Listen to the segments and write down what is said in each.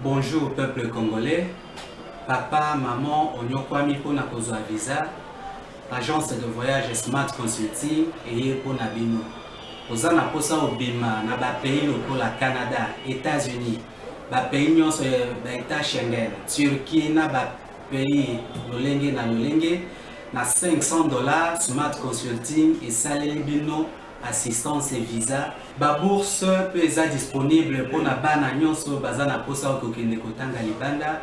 Bonjour peuple congolais. Papa, maman, onyokwami pona kozwa visa. Agence de voyage Smart Consulting et pour Nabino. Oza na posa obima na ba pays lokola Canada, États-Unis, ba pays nyonso ba État Schengen, Turquie na ba pays lolenge na $500 Smart Consulting et saleli bino assistance et visa. Ba bourse peut être disponible pour na bana nyonso baza na posa okokende kotanga libanda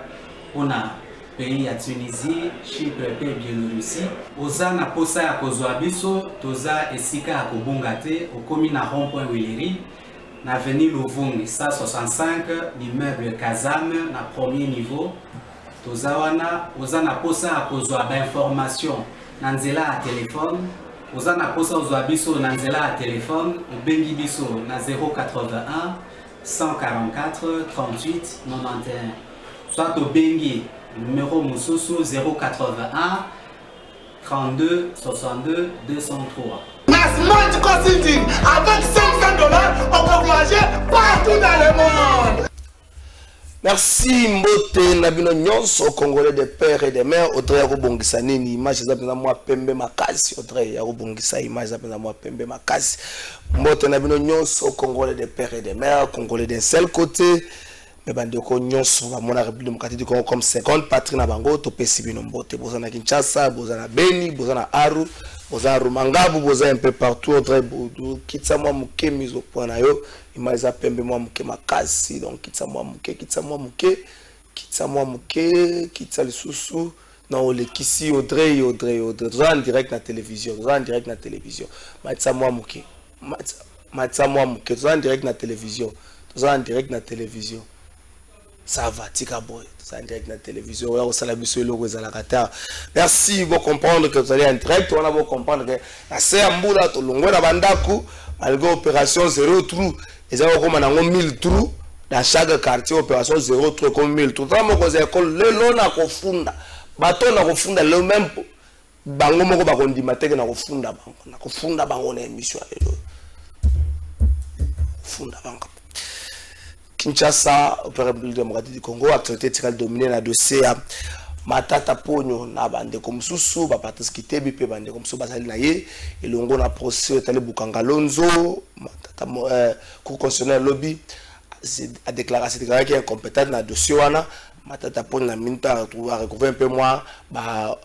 pour na pays ya Tunisie, Chypre et Biélorussie. Oza na posa ya kozwa biso, toza esika ya kobonga te, okomi na rond-point Willery, na avenue Louvungi, 165, l'immeuble Kazam, na premier niveau. Toza wana, oza na posa ya kozwa ba information na nzela ya téléphone. Oza na posa ozwa biso na nzela ya téléphone, obengi biso na 081 144 38 91. Soit obengi numéro Moussousou 081 32 62 203. Smart Consulting, avec $500, on peut voyager partout dans le monde. Merci Mbote Nabino Nyonso, Congolais des pères et des mères. Audrey Yarobongisa Nini, image zapena moi pembe makasi. Audrey Yarobongisa image zapena moi pembe makasi. Mbote Nabino Nyonso, Congolais des pères et des mères, Congolais d'un seul côté. Mais bandeko nyonso ba mona République démocratique du Congo comme 50 patrie na bango to pesi bino Mbote. Bozana Kinshasa, bozana Beni, bozana Aru, bozana Rumangabu, bozana un peu partout. Audrey Boudou, kitsa moi muke miso pona yo. Imaiza pembe moi muke makasi, donc kitsa moi muke, kitsa moi muke, kitsa moi muke, kitsa le sousou. Non, le kisi Audrey. En direct na télévision, en direct na télévision. Matsa moi muke. Matsa moi muke, en direct na télévision. En direct na télévision. Ça va, tika boy. Ça en direct na télévision. On a la mission logo za la kata. Merci, vous comprendre que vous allez en direct, on a vous comprendre que la Seamboula to longo na bandaku, malgré opération 0 trou. Ils ont comme 1000 trous dans chaque quartier, opération 0 trou comme 1000 trous. Tant que école le long na kofunda. Bato na kofunda le même bango moko ba kondimate na kofunda bango. Na kofunda bango na émission lelo. Funda bango. Kinshasa, République démocratique du Congo, actualité tirale dominée na dossier à Matata Ponyo na bande comme Soussou, ba Patrice Kitebi pe bande comme Soussou basali na ye, et longo na procès tali Bukangalonzo, Matata cour constitutionnel lobby a déclaré qu'il est incompétent na dossier wana, Matata Ponyo na minute a recouvert un peu moins ba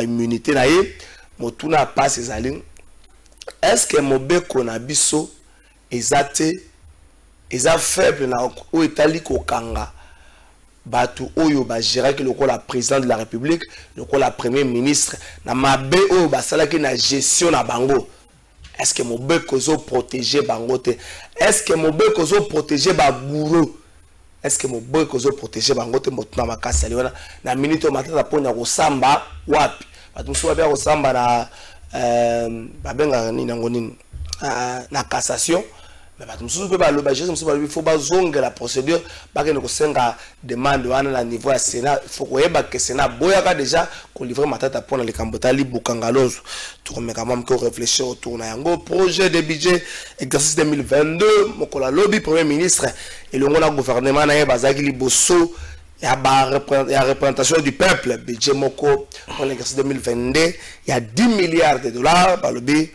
immunité na ye, motuna passe ezali. Est-ce que Mobeko na biso ezate eza faible na o etali ko kanga batu oyo ba gérer que le la président de la République, le la premier ministre na mabe oyo ba salaki na gestion na bango. Est-ce que Mobeko zo protéger bango te? Est-ce que Mobeko zo protéger ba gourou? Est-ce que Mobeko zo protéger bango te motuna makasa liona na minute matata pona ko samba wapi? Batu so ba ko samba na babenga ni nango nini na cassation. Mais il faut pas la procédure parce que nous avons demande à niveau du Sénat. Il faut que le Sénat déjà livre matata pour les Cambotali Bukangalonzo. Tout comme quand même réfléchir autour de projet de budget exercice 2022. Mokola lobby premier ministre et le gouvernement na bazaki liboso ya représentation du peuple. Budget moko pour l'exercice 2022, il y a 10 milliards de dollars par lobby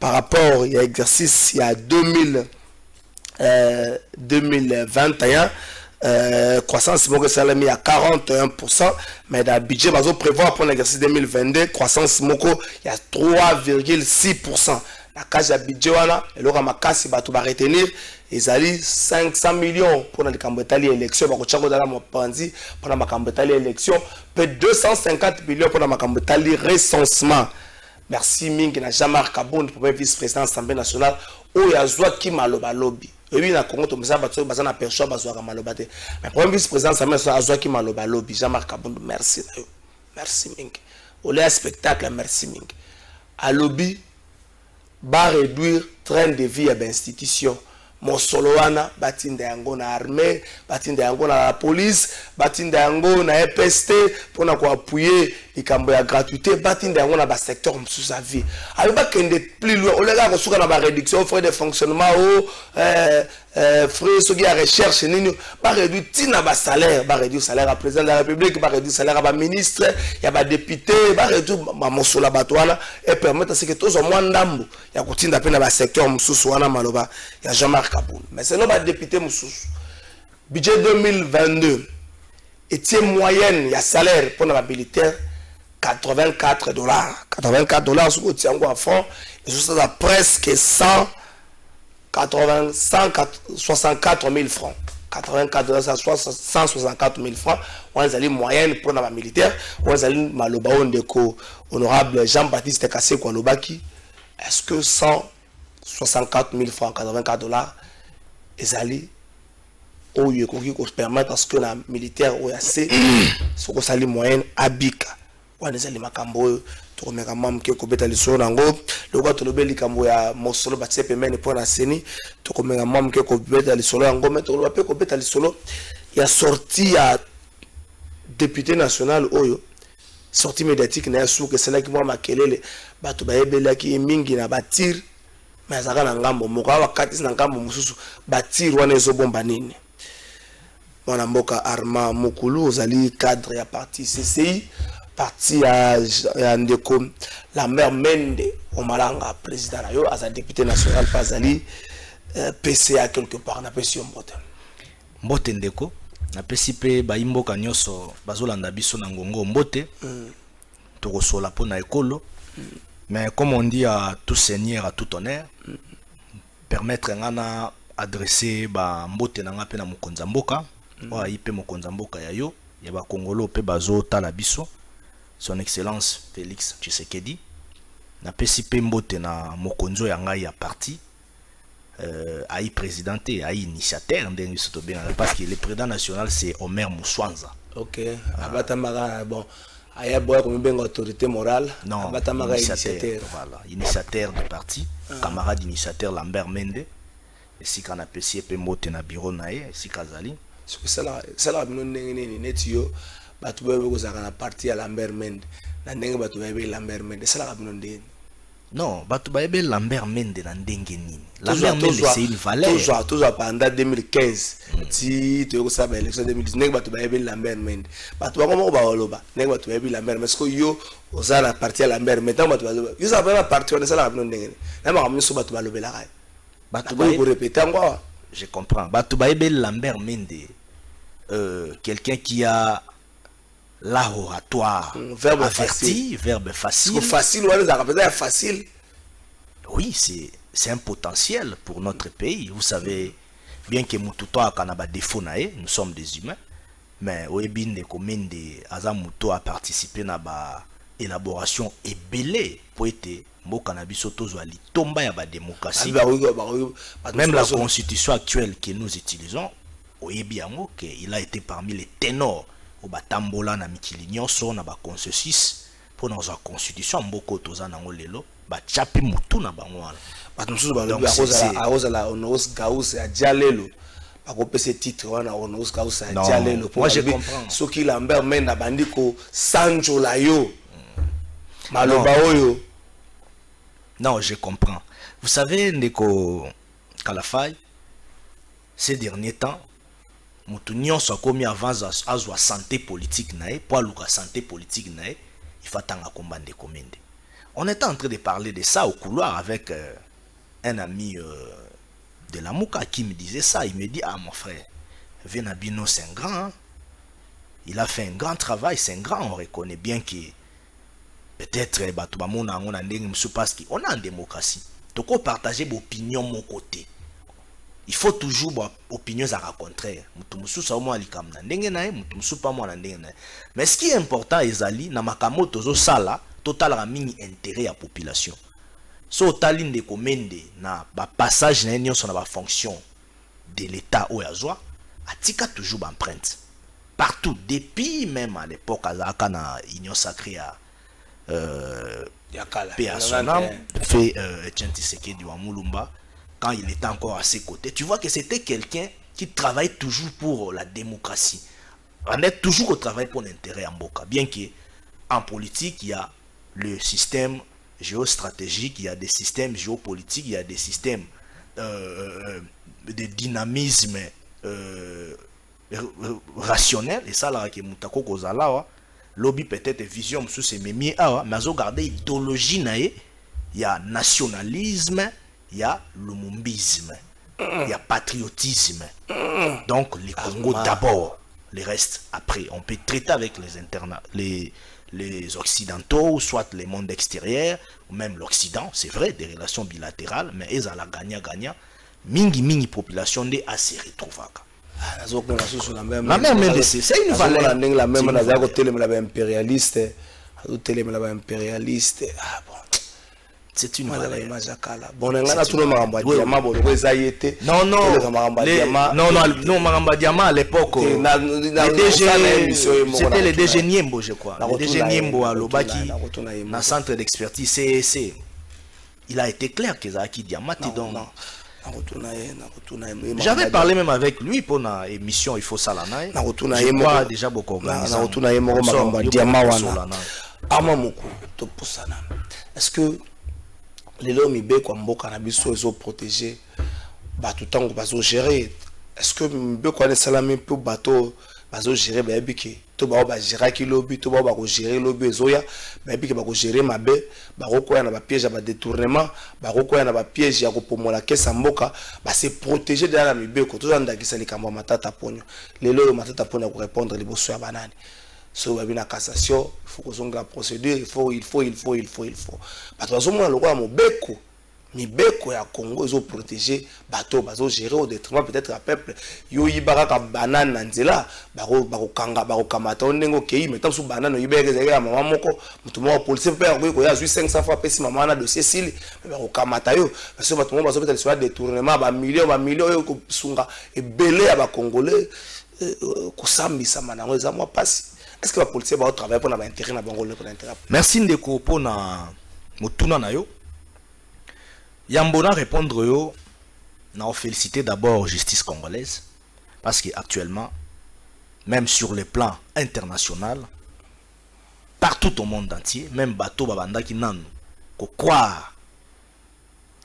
par rapport à l'exercice il y a 2021, croissance salami à 41%, mais dans le budget bazo prévoir pour l'exercice 2022 croissance moko il y a 3,6%. La case à budget wana et le ramakasi bato ba retenir ils allaient 500 millions pour les cambotali élection bako tchako dans la mopanzi pour la cambotali élection peut 250 millions pour la cambotali recensement. Merci Mingi na Jean-Marc Kabonde, premier vice-président de l'Assemblée nationale, où Yazwa qui maloba lobby. Et oui, na Congo, tout ça, baza na perçoit bazwa maloba te. Mais premier vice-président de l'Assemblée nationale, Yazwa qui maloba lobby. Jean-Marc Kabonde, merci. Merci Mingi. Au lieu spectacle, merci Mingi. À lobby, va réduire train de vie à l'institution. Mosoloana, batinda yango na armée, batinda yango na la police, batinda yango na EPST, pour na ko appuyer likambo ya gratuité batinda yango na ba secteur sous sa vie avec ba kende plus loin au lega ko suka na ba réduction frais de fonctionnement ou frais soki ya recherche nini ba réduire tina ba salaire à président de la République ba réduire salaire à ba ministre ya ba député ba réduire ba mosola batwana et permettre à ce que tous au moins ndambo ya kotinda pe na ba secteur mususu wana maloba ya Jean-Marc Kaboul mais c'est non ba député mususu budget 2022 était moyenne il y a salaire pour les militaires $84 $84 sur le en francs et ça a presque 164 000 francs 84 ça 164 000 francs on a une moyenne pour les militaires on a une maloba ndeko honorable Jean-Baptiste Kassé Kwalobaki est-ce que 164 000 francs $84 ezali ou il faut permettre à ce que la militaire ou assez ce que ça les moyenne abika ou les éléments cambo to meka mam ke ko beta lisolo nango le ko to le beli cambo ya mosolo ba tsepe mene pour la seni to ko meka mam ke ko beta lisolo nango mais to lo pe ko beta lisolo ya sorti ya député national oyo sortie médiatique na sou que c'est là qui moi makelele bato ba ebela ki mingi na batir mais ça kana ngambo moko wakati na ngambo mususu batir wana ezo bomba nini Mon amboka Arma Mukulu, ozali cadre ya parti CCI, parti à Ndeko, la mère Mende, Omalanga, président Nayo, as député national, Pazali, PCA quelque part, na pesi Mbote. Mbote Ndeko, na pesi pe baimboka nyoso, bazolanda biso na ngongo Mbote, tokosola po na ekolo, mais comme on dit à tout seigneur, à tout honneur, permettre ngana adresser ba Mbote na ngape na mokonza mboka, wa ipe mokonza mboka ya yo ya ba Kongolo pe bazo tala biso son excellence Félix Tshisekedi na pesi pe Mbote na mokonzo ya ngai ya parti ai présidenté ai initiateur ndenge soto bien parce que le président national c'est Omer Mouswanza. OK abatamaka bon aya boya comme benga autorité morale non abatamaka initiateur voilà initiateur du parti camarade initiateur Lambert Mende et si kana pesi pe Mbote na bureau nae si kazali c'est là bino ndenge neti yo batu bebe ko zaka na parti ya Lambert Mende na ndenge batu bebe Lambert Mende c'est là bino ndenge non batu bebe Lambert Mende na ndenge nini Lambert Mende c'est une valeur toujours pendant 2015 si tu ko sa ba élection 2019 batu bebe Lambert Mende batu ba ko ba oloba ndenge batu bebe Lambert mais ko yo ozala parti ya Lambert Mende batu ba yo sa ba parti on c'est là bino ndenge na ma kamso batu ba lobela kai batu ba ko répéter ngwa je comprends batu bebe Lambert Mende quelqu'un qui a l'oratoire verbe averti, verbe facile. Facile. Oui, c'est un potentiel pour notre pays. Vous savez bien que Mututo a kanaba défaut nae, nous sommes des humains, mais Oebin de commune de Azamuto a participé na ba élaboration et belé pour être mboka na biso tozwali tomba ya ba démocratie. Même la constitution actuelle que nous utilisons il a été parmi les ténors au batambola na mikili nyonso na ba consensus pour notre constitution mboko toza nango lelo ba chapi mutu na bango wana batumsusu balobi akozala honoris causa ya jalelo bakopesa titre wana honoris causa ya jalelo moi je comprends soki Lambert Mende bandi ko sanjola yo maloba oyo non je comprends vous savez ndeko Kalafai ces derniers temps mutu nyonso akomi avant azwa santé politique nae pour aluka santé politique nae il faut tanga komba Ndeko Mende. On était en train de parler de ça au couloir avec un ami de la Mouka qui me disait ça. Il me dit ah mon frère Venabino c'est un grand hein? Il a fait un grand travail, c'est un grand, on reconnaît bien que peut-être batubamona on a parce qu'on a en démocratie donc on partage vos opinions mon côté. Il faut toujours avoir opinions à contraire. Mais ce qui est important, Ezali, na makamoto zo sala, total ramini intérêt à population. So taline de commande na ba passage na union sur la fonction de l'État au Yazwa, atika toujours empreinte. Partout, depuis même à l'époque à na union sacrée à Péasonam, fait Etienne Tshisekedi wa Mulumba. Quand il était encore à ses côtés, tu vois que c'était quelqu'un qui travaille toujours pour la démocratie. On est toujours au travail pour l'intérêt en Boka. Bien que en politique, il y a le système géostratégique, il y a des systèmes géopolitiques, il y a des systèmes de dynamisme rationnel. Et ça, là, qui est Moutako Kozala, lobby peut-être vision sous ces mémiers, mais ils ont gardé idéologie, il y a nationalisme, il y a lumumbisme, il y a patriotisme. Donc, les Congo d'abord, les restes après. On peut traiter avec les Occidentaux, ou soit les mondes extérieurs, ou même l'Occident, c'est vrai, des relations bilatérales, mais ils ont la gagnant-gagnant. Mingi population de assez retrouvée. La même, c'est une valeur. La même, impérialiste. Impérialiste. Ah bon. C'est une valeur. Bon, on a tout le monde. Non, Maramba Diama à l'époque. C'était le DG Niembo, je crois. Le DG Niembo à Lobaki, dans le centre d'expertise CEC. Il a été clair que Zaki Diamati. J'avais parlé même avec lui pour une émission Il faut ça là. Je crois déjà beaucoup organisé. Est-ce que les hommes ils quoi mboka na biso ils ont protégé bateau tango bazo gérer? Est-ce que mbe quoi les salami pour bateau bazo gérer ba biki to ba gérer ki lobby to ba gérer lobby zoya ba biki ba gérer mabe ba koya na ba piège ba détournement ba koya na ba piège ya ko pomola kesa mboka ba se protéger de la mibeko to zanda kisali kamba matata ponyo lelo matata ponyo ko répondre liboso ya banani. Si vous avez une cassation, il faut que la procédure, il faut. Parce que le roi Mobeko, Mibeko et Congo, ils ont protégé bateau, ils ont géré au détriment peut-être à peuple. Yo Ibaraka banane nanzela, baro kanga, baro kamata, on n'est ok, mais tant sous banane, Iberé, maman moko, mutumo policier père, il y a 500 fois pesi maman na de Cécile, baro kamata yo, parce que mutumo bazo peut-être soit détournement, ba millions, yo sunga et belé à ba congolais, kosambi sa manango, ça moi passe. Est-ce que la police va travailler pour l'intérêt de Bango pour l'intérêt? Merci Ndeko pour na mutuna na yo. Yambona répondre yo na féliciter d'abord justice congolaise parce que actuellement même sur le plan international partout au monde entier même bateau babanda ki nanu ko croire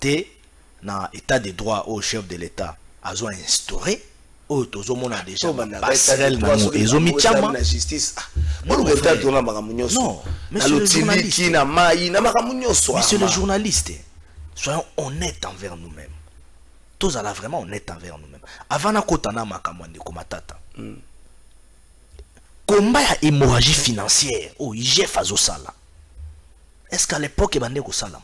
te na état de droit au chef de l'état a instauré. Oh, tozo mona déjà passerelle na ezomi chama justice. Non, mais c'est le journaliste. Soyons honnêtes envers nous-mêmes. Tous allons vraiment honnêtes envers nous-mêmes. Avant na kotana makamwande komatata. Combat ya hémorragie financière. Oh, IGF azosala. Est-ce qu'à l'époque bande ko sala?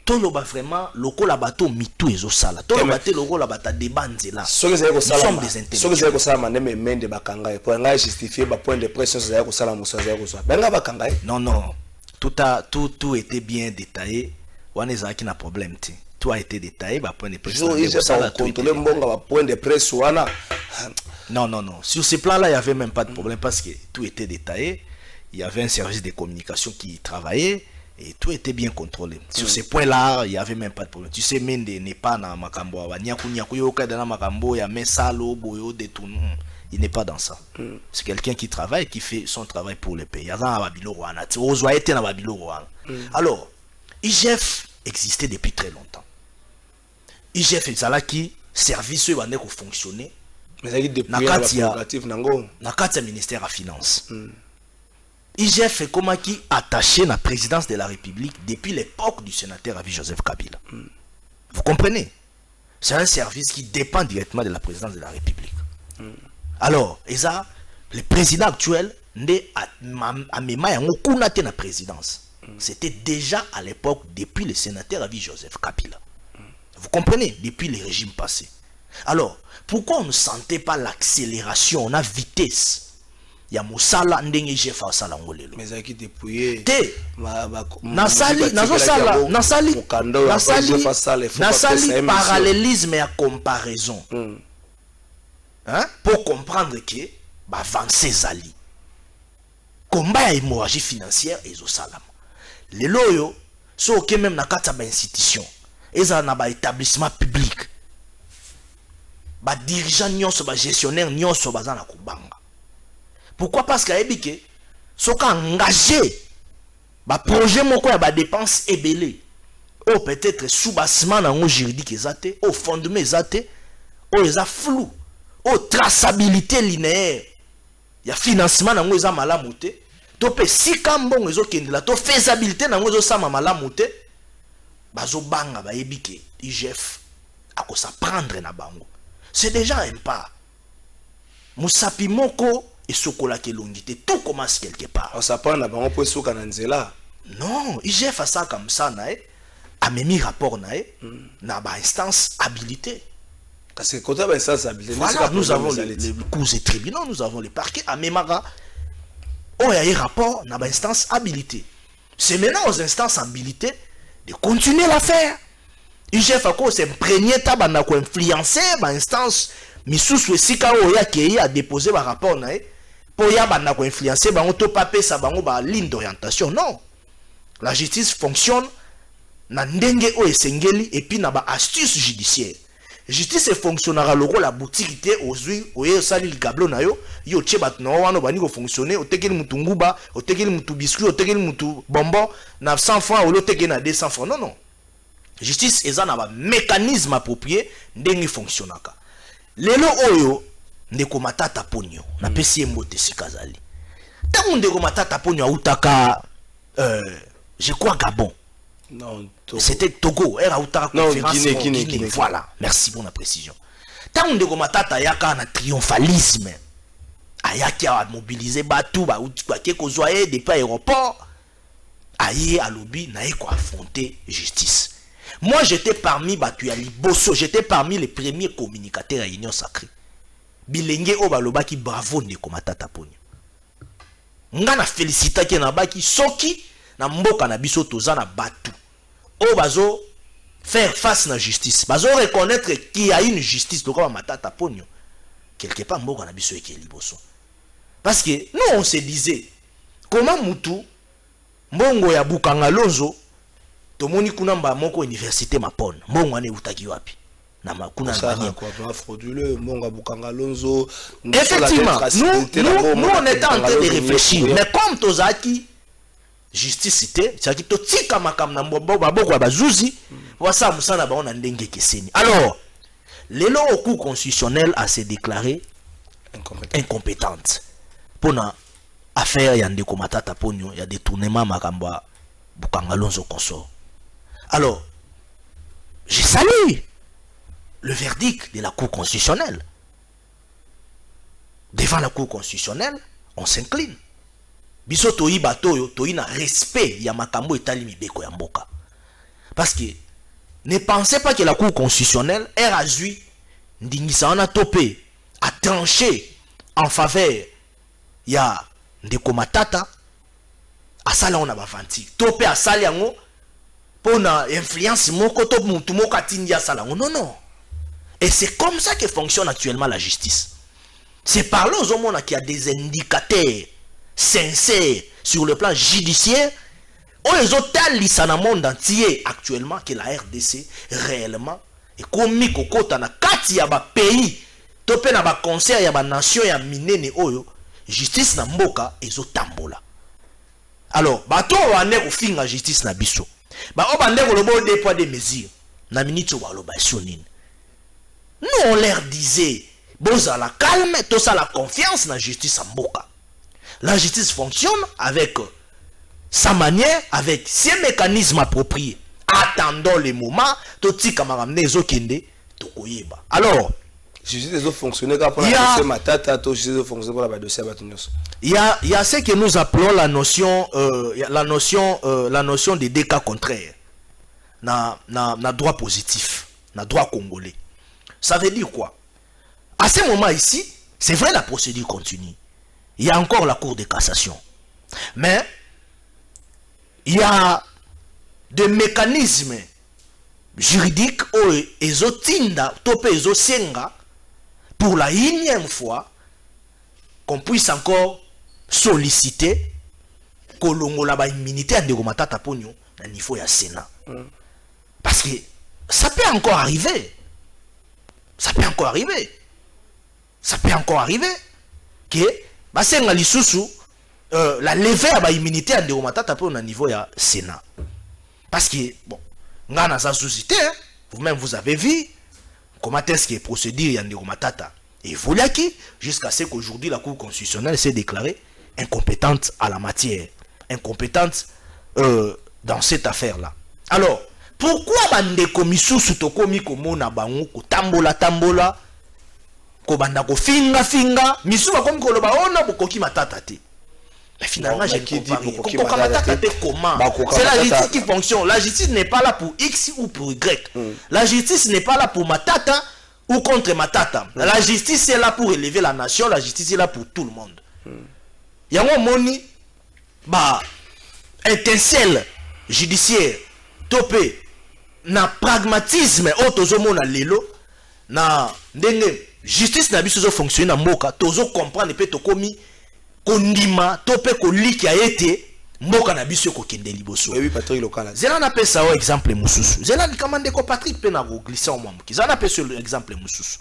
Toloba vraiment loko la bateau mitou ezosala. Toloba te loko la bata debanzela. Nous sommes des intellectuels. Soki zeko sala maneme mende bakanga pour nga justifier ba point de pression zeko sala musa zeko so. Benga bakanga. Non. Tout était bien détaillé. Waneza qui n'a problème ti. Tout a été détaillé ba point de pression. Ils ont contrôlé mbonga ba point de pression wana. Non. Sur ce plan-là, il n'y avait même pas de problème parce que tout était détaillé. Il y avait un service de communication qui travaillait. Et tout était bien contrôlé. Sur ces points-là, il n'y avait même pas de problème. Tu sais, Mende n'est pas dans Makambo. Il n'est pas dans ça. C'est quelqu'un qui travaille, qui fait son travail pour le pays. Alors, IGF existait depuis très longtemps. IGF est là qui service qui fonctionnait. Mais il y a ministère à finance. IGF est comme qui attaché à la présidence de la République depuis l'époque du sénateur Avi Joseph Kabila. Vous comprenez? C'est un service qui dépend directement de la présidence de la République. Alors, le président actuel la présidence. C'était déjà à l'époque depuis le sénateur Avi Joseph Kabila. Vous comprenez? Depuis les régimes passés. Alors, pourquoi on ne sentait pas l'accélération, la vitesse? Ya musala ndenge jefa sala ngolelo mais aki dépouiller te nasali parallélisme et comparaison hein pour comprendre que ba avancer zali combat ya hémorragie financière ezo salama lelo yo so ke même na kata ba institution eza na ba établissement public ba dirigeant nyonso ba gestionnaire nyonso bazana kubanga. Pourquoi? Parce qu'à Ebike, soka engagé ba projet moko ya ba dépense ebelé ou peut-être soubassement nango juridique ezate au fondement ezate ou eza flou ou traçabilité linéaire ya financement nango eza malamu te to pe sika mbongo ezokendela to faisabilité nango ezosama malamu te bazo banga bayebi ke IGF akosa prendre na bango. C'est déjà un pas. Musapi moko et sokola kelongité, tout commence quelque part. On s'apprend à bango pour soka nanzela. Non, IGF a ça comme ça nae, a mis rapport nae, na ba instance habilité. Parce que quand on a instance habilité, voilà, nous avons les cours et tribunaux, nous avons les parquets, a memara. Oh, il y a un rapport na ba instance habilité. C'est maintenant aux instances habilité de continuer l'affaire. IGF a quoi s'imprégner tabana ko influencer ba instance misusu esika o ya ke a déposer ba rapport nae pour ya bana ko influencer ba on to paper sa bango ba ligne d'orientation. Non. La justice fonctionne na ndenge o esengeli et puis na ba astuce judiciaire. Justice fonctionnera loko la boutique ozui oye sali ligablo na yo yo tche bat no wana bani ko fonctionner o tekeli mutu nguba o tekeli mutu biscuit o tekeli mutu bonbon na 100 francs o lo tekeli na 200 francs. Non non. Justice eza na ba mécanisme approprié ndenge fonctionnaka. Lelo oyo ndeko matata ponyo na pesi mbote sikazali. Tango ndeko matata ponyo autaka je crois Gabon. Non, c'était Togo, era autaka conférence Guinée. Voilà, merci pour la précision. Tango ndeko matata yaka na triomphalisme. Ayaki a mobiliser batu ba uti ko zoye depuis aéroport. Aye à lobby na ko affronter justice. Moi, j'étais parmi Batuyali Bosso, j'étais parmi les premiers communicateurs à Union Sacrée. Bilenge Obaloba qui bravo ndeko matata ponyo. Nga na félicita ki na baki soki na mboka na biso toza na batu. O bazo faire face na justice. Bazo reconnaître qu'il y a une justice donc matata ponyo. Quelque part mboka na biso ekeli boso. Parce que nous on se disait comment mutu mbongo ya Bukanga Lonzo tomoni kuna mba moko université mapone mbongo ane utaki wapi na makuna na quoi frauduleux mbongo Bukanga Lonzo. Effectivement nous on est en train de réfléchir mais comme tozaki justice cité c'est qui to tika makam na mbombo baboko bazuzi wasa musana ba on ndenge keseni. Alors lelo au cour constitutionnel a se déclaré incompétente pour na affaire ya ndeko matata ponyo ya détournement makamba Bukanga Lonzo consort. Alors, j'ai salué le verdict de la Cour constitutionnelle. Devant la Cour constitutionnelle, on s'incline. Biso toyi bato toyi na respect ya makambo etali mibeko ya mboka. Parce que ne pensez pas que la Cour constitutionnelle est razui ndingisa wana topé a tranché en faveur ya ndeko matata asala on a bafanti topé asali yango pour na influence moko to mutu moko atindia sala. Non non. Et c'est comme ça que fonctionne actuellement la justice. C'est par là aux hommes qui a des indicateurs sincères sur le plan judiciaire. On les autres dans le monde entier actuellement que la RDC réellement est comme Mikokota na kati ya ba pays topé na ba conseil ya ba nation ya minene oyo justice na mboka ezotambola. Alors bato wane ko finga justice na biso. Bah on va des poids des mesures. Na minute nous on leur disait bon à la calme, tout ça la confiance dans la justice en boka. La justice fonctionne avec sa manière, avec ses mécanismes appropriés. Attendons les moments, tout tika maramne zokende tokoyeba. Alors, justice fonctionner pour la dossier matata, tout justice fonctionner pour la dossier batunyoso. Il y a ce que nous appelons la notion des deux cas contraires. Na droit positif, na droit congolais. Ça veut dire quoi? À ce moment ici, c'est vrai la procédure continue. Il y a encore la Cour de cassation. Mais il y a des mécanismes juridiques où ezotinda tope ezosenga pour la énième fois qu'on puisse encore solliciter kolongola ba immunité de Matata Ponyo à niveau ya Sénat. Parce que ça peut encore arriver. Ça peut encore arriver. Ça peut encore arriver que basenga lisusu la levée à l'immunité à Ndeko Matata au niveau du Sénat. Parce que, bon, on a sa société, hein, vous-même vous avez vu comment est-ce qu'il est procédé à Ndeko Matata. Et voilà qui, jusqu'à ce qu'aujourd'hui la Cour constitutionnelle s'est déclarée incompétente à la matière, incompétente dans cette affaire-là. Alors, pourquoi Ndeko Misusu tokomi komona bango ko tambola ko banda ko finga Misusu comme ko loba ona bokoki Matata te. Mais finalement, j'ai dit comment? C'est la justice qui fonctionne. La justice n'est pas là pour X ou pour Y. La justice n'est pas là pour Matata ou contre Matata. La justice est là pour élever la nation. La justice est là pour tout le monde. Il y a un moni, étincelle judiciaire, topé, na pragmatisme, autozomo na lelo, na ndenge justice na biso zo fonctionner na mboka, tozo comprendre pe to komi kondima topé ko liki a été mboka na biso ko kende liboso. Oui, Patrick local. Zela na pesa o exemple mususu. Zela ni kamande ko Patrick pe na go glisser en mwambu. Zela na pesa exemple mususu.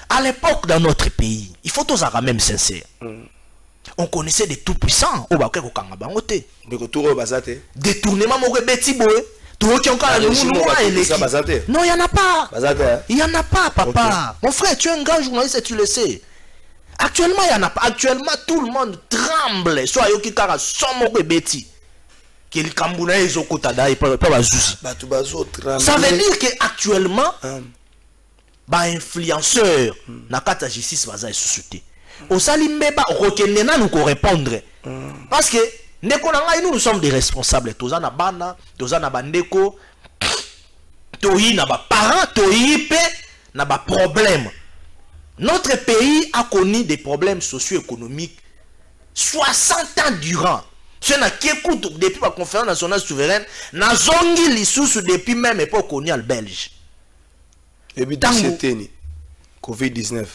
À l'époque dans notre pays, il faut tous être même sincère. On connaissait des tout puissants au baké ko kanga bangote. Mais ko touro bazate. Détournement mo beti boé. Non, il n'y en a pas. Il n'y en a pas, papa. Okay. Mon frère, tu es un grand journaliste et tu le sais. Actuellement, il n'y en a pas. Actuellement, tout le monde tremble. Soit yoki kara somo beti. Qu'il kambouna ezo kotada et pas bazouzi. Ça veut dire que actuellement, influenceur na kata justice baza société. Au salimbeba rokenena nous ko répondre. Parce que nous sommes des responsables. Toza na bana, toza na bandeko, toyi na ba parents, toyi pe na ba problème. Notre pays a connu des problèmes socio-économiques 60 ans durant. Ce n'a qu'écoute depuis la conférence nationale souveraine, na zongi lisusu depuis même époque coloniale belge. Et puis c'était Covid-19.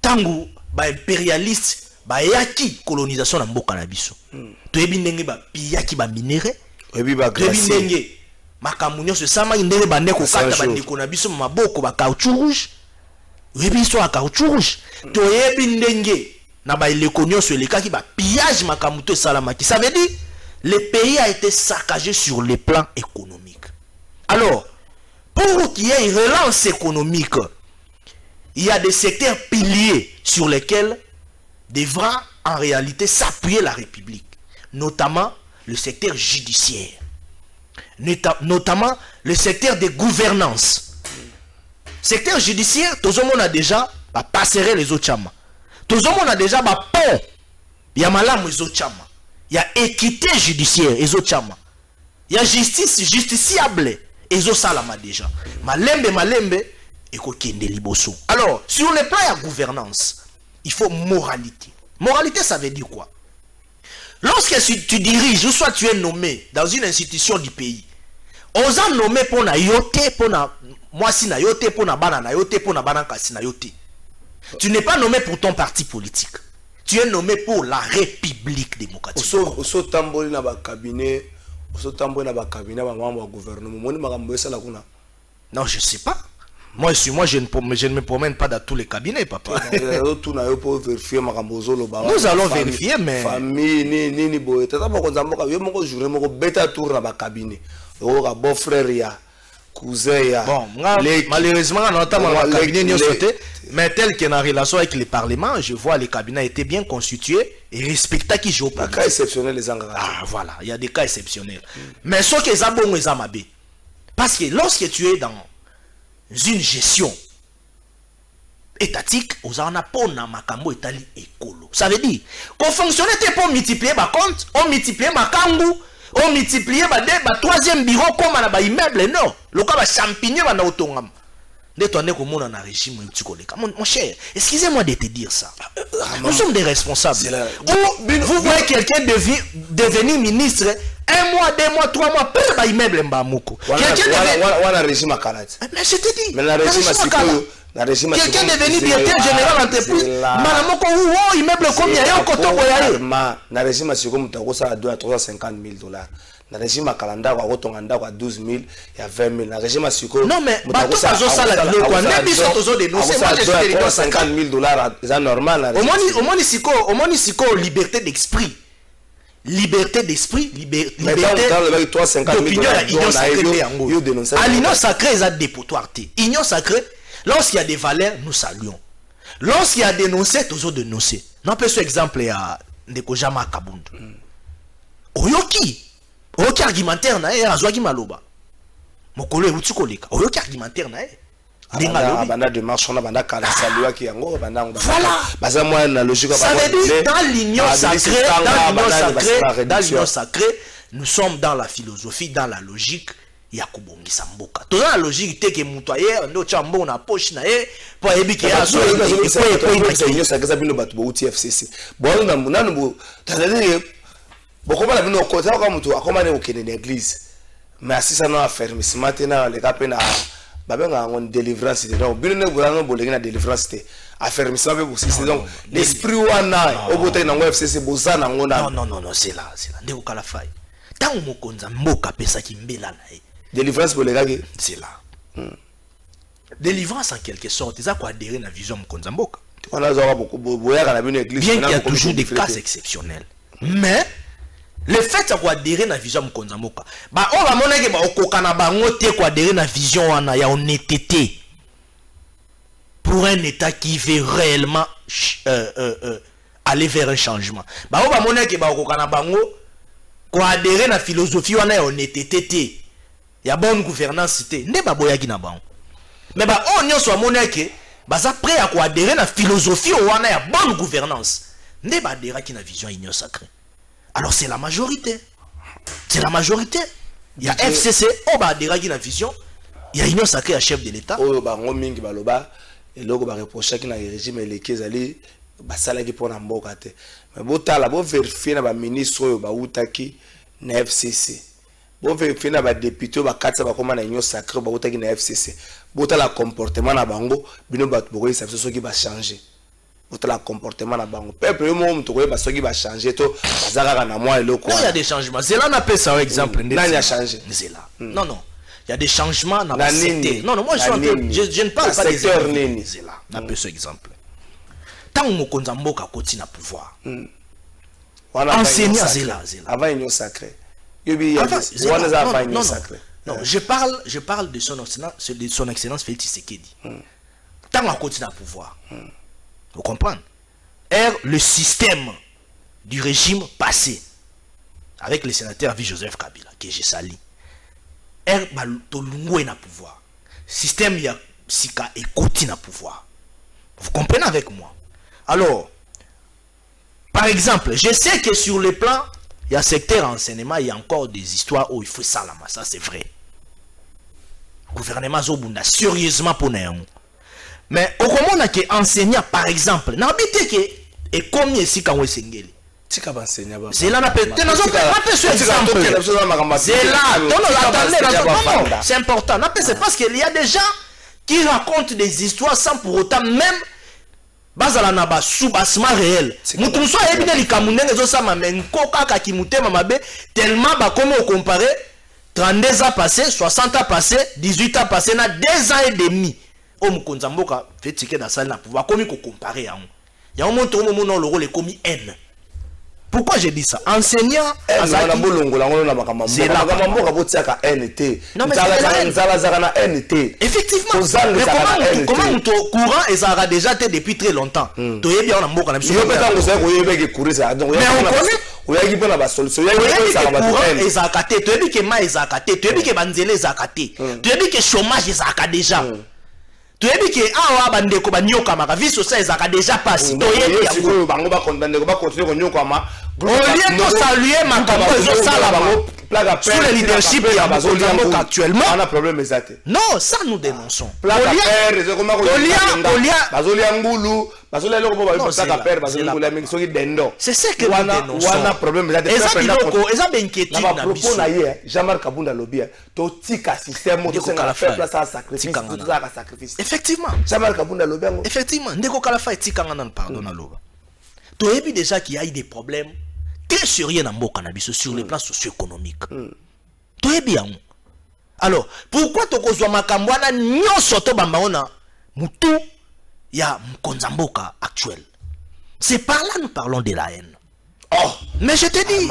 Tango ba impérialiste yaki colonisation na mboka na biso. Toyebi ndenge ba piyaki ba minéraux. Toyebi ba ndenge makambo nyonso sama ndenge ba ndeko kata ba ndeko na biso maboko ba caoutchouc rouge. Toyebi so caoutchouc rouge. Toyebi ndenge na ba eleko nyonso elekaki ba pillage makambo to salamaki. Ça veut dire le pays a été saccagé sur le plan économique. Alors, pour qu'il y ait une relance économique, il y a des secteurs piliers sur lesquels devra en réalité s'appuyer la République, notamment le secteur judiciaire, notamment le secteur de gouvernance. Secteur judiciaire, tout le monde a déjà passeré les autres chambres. Tout le monde a déjà pont. Il y a malam les autres chambres. Il y a équité judiciaire les autres chambres. Il y a justice justiciable les autres salama déjà. Malembe et kokende liboso. Alors, sur le plan de la gouvernance, il faut moralité. Moralité, ça veut dire quoi? Lorsque tu diriges, ou soit tu es nommé dans une institution du pays, on a nommé pour na yote, pour na mwasi na yote, pour na bana na yote, pour na bana kasi na yote. Tu n'es pas nommé pour ton parti politique. Tu es nommé pour la République démocratique. Oso tamboli na ba cabinet, oso tamboli na ba cabinet ba membre du gouvernement. Moni makambo esala kuna. Non, je sais pas. Moi, je ne me promène pas dans tous les cabinets, papa. Nous allons vérifier, mais... Famille, ni boy. Tata mokonzamboka, yo moko journée moko beta tour na ba cabinet. Yo beau frère ya, cousin ya. Bon, malheureusement, on entend dans le cabinet ni sauté, mais tel qu'il y a une relation avec le Parlement, je vois les cabinets étaient bien constitués et respectés qui jouent pas. Des cas exceptionnels les engrais. Ah voilà, il y a des cas exceptionnels. Mais ce que les abonnés les amabé, parce que lorsque tu es dans une gestion étatique, aux anapona makambo etali écolo. Ça veut dire qu'on fonctionne pour multiplier ma compte, on multiplie ma kangu, on multiplie ma troisième bureau comme un immeuble, non. Le cas va champignon va n'autongam. Détourner comme on a un régime mon cher, excusez-moi de te dire ça. Nous sommes des responsables. Vous voyez quelqu'un devenir ministre, 1 mois, 2 mois, 3 mois, peu de immeuble mbamoko. Quelqu'un régime à Canada. Mais je te dis, mais la régime à quelqu'un devenu directeur général d'entreprise, malamoko ou immeuble combien y a koto koyaye. Na régime à Siko mutako ça doit 350 000 $. Na régime à Kalanda à 12 000, il y a 20 000. Na régime à Siko. Non mais bateau ça la bilo quoi. N'importe quoi de nous. C'est moi je suis 350 000 $. C'est normal. Au moins Siko liberté d'esprit. liberté d'esprit, liberté d'opinion, à l'union sacrée, il y a dépotoir. Union sacrée, lorsqu'il y a des valeurs, nous saluons. Lorsqu'il y a dénoncé, toujours dénoncer. Nous avons ce exemple à Ndekojama Kabundu. Oyoki argumentaire na e azwaki maloba. Mokolo euti koleka. Oyoki argumentaire na e. Banda de marche on a banda kala salua ki yango banda on basa moi na logique ça veut dire dans l'union sacrée, nous sommes dans la philosophie, dans la logique ya kubongisa mboka. Dans la logique te ke muto aye ndo chambo na poche na e po ebiki ya so l'union sacrée ça bino batu bo FCC. Bon na munanu bo tazali bokoma la bino ko ta ko muto akoma ne okene l'église. Mais si ça n'a affermissement tena le kapena babenga on délivrance donc bino ne gouvernement bo na délivrance te affermissement be aussi c'est donc l'esprit wana obote na FCC bozana ngona non c'est là ndeko kala fai tant mokonza mboka pesa ki mbela na e délivrance bo legaki c'est là délivrance en quelque sorte ça quoi adhérer na vision mokonza mboka on a zora beaucoup boyaka na bino église bien qu'il y a toujours des cas exceptionnels mais le fait de adhérer à la vision de Moka, on va montrer que adhérer à la vision wana ya honnêteté pour un État qui veut réellement aller vers un changement. On va montrer que adhérer à la philosophie wana ya honnêteté, ya bonne gouvernance ne ba boya ki na bango. Mais on y soit montrer que baza prêt à adhérer à la philosophie wana ya bonne gouvernance, ne ba adhérer ki na vision union sacrée. Alors c'est la majorité. C'est la majorité. Il y a FCC, on va adhérer à la vision. Il y a Union sacrée à chef de l'État. Oh, bah, on mingi baloba. Et là, on va reprocher qu'il y a un régime et les kezali, bah, ça l'a dit pour n'importe quoi. Mais bon, t'as là, bon, vérifier na ministre, bah, outaki na FCC. Bon, vérifier na ba député, bah, katsa ba comment na Union sacrée, bah, outaki na FCC. Bon, t'as la comportement na bango, bino ba tubokoyi, ça ce qui va changer. Le comportement na bango peuple yo mo mutoko ba soki ba changer to bazaka na moi eloko il y a des changements c'est là on appelle ça exemple nani a changé c'est là non il y a des changements dans la société non moi je ne parle pas des secteurs c'est là on appelle ce exemple tant mokonza mboka koti na pouvoir enseignant c'est là avant union sacrée yobi wana za avant union sacrée non je parle de son excellence Félix Tshisekedi tant à koti na pouvoir. Vous comprenez? Le système du régime passé, avec le sénateur Joseph Kabila, que j'ai sali, Tolungo na pouvoir. Système ya Sika et Koti na pouvoir. Vous comprenez avec moi? Alors, par exemple, je sais que sur le plan, il y a secteur enseignement, il y a encore des histoires où il faut ça, ça c'est vrai. Le gouvernement Zobunda, sérieusement pour nous. Mais au moment où enseignant par exemple, n'habite que et combien si quand on s'engage. C'est là c'est important. C'est parce qu'il y a des gens qui racontent des histoires sans pour autant même bazala na ba sous-bassement réel. Mutu so ebine likamunenge zo sama menko kaka kimutema mabe tellement ba comme on comparer 32 ans passés, 60 ans passés, 18 ans passés, na 2 ans et demi. Mokonza mboka fait ticket dans salle na pouvoir comme ko comparer yango. Ya on montre au moment non le rôle est commis N. Pourquoi j'ai dit ça? Enseignant azaki bolongola ngolo na makambo. C'est la makambo ka botiaka NT. Non mais zala na NT. Effectivement. Mais comment ton courant ezara déjà été depuis très longtemps. To yebi on mboka na biso. Yo peta ngose ko yebeki courir donc. Mais on connaît oyaki pona ba solution. Oyaki ça va ba ezaka te. To yebi ke ma ezaka te. To yebi ke banzele ezaka te. To yebi ke chômage ezaka déjà. Tu as dit que ah bandeko banyoka maka vie sociale ezaka déjà passé to yebi yango bango ba condamner ko ba continuer ko nyoka ma au lieu de saluer makambo ezo sala bango sous le leadership ya Mokonza actuellement on a problème exact non ça nous dénonçons c'est ce que nous dénonçons wana problème exact eza inquiétude na biso na ye Jean-Marc Kabunda lobia to tika système to senga faire place à sacrifice effectivement Jean-Marc Kabunda lobia effectivement ndeko kala fa etikanga na pardon na loba to yebi déjà qu'il y a eu des problèmes très sérieux dans mboka na biso sur le plan socio-économique. To yebi yango. Alors, pourquoi to kozwa makambo wana nyonso to bamba ona mutu ya Mokonza mboka actuel? C'est par là nous parlons de la haine. Oh, mais je te dis.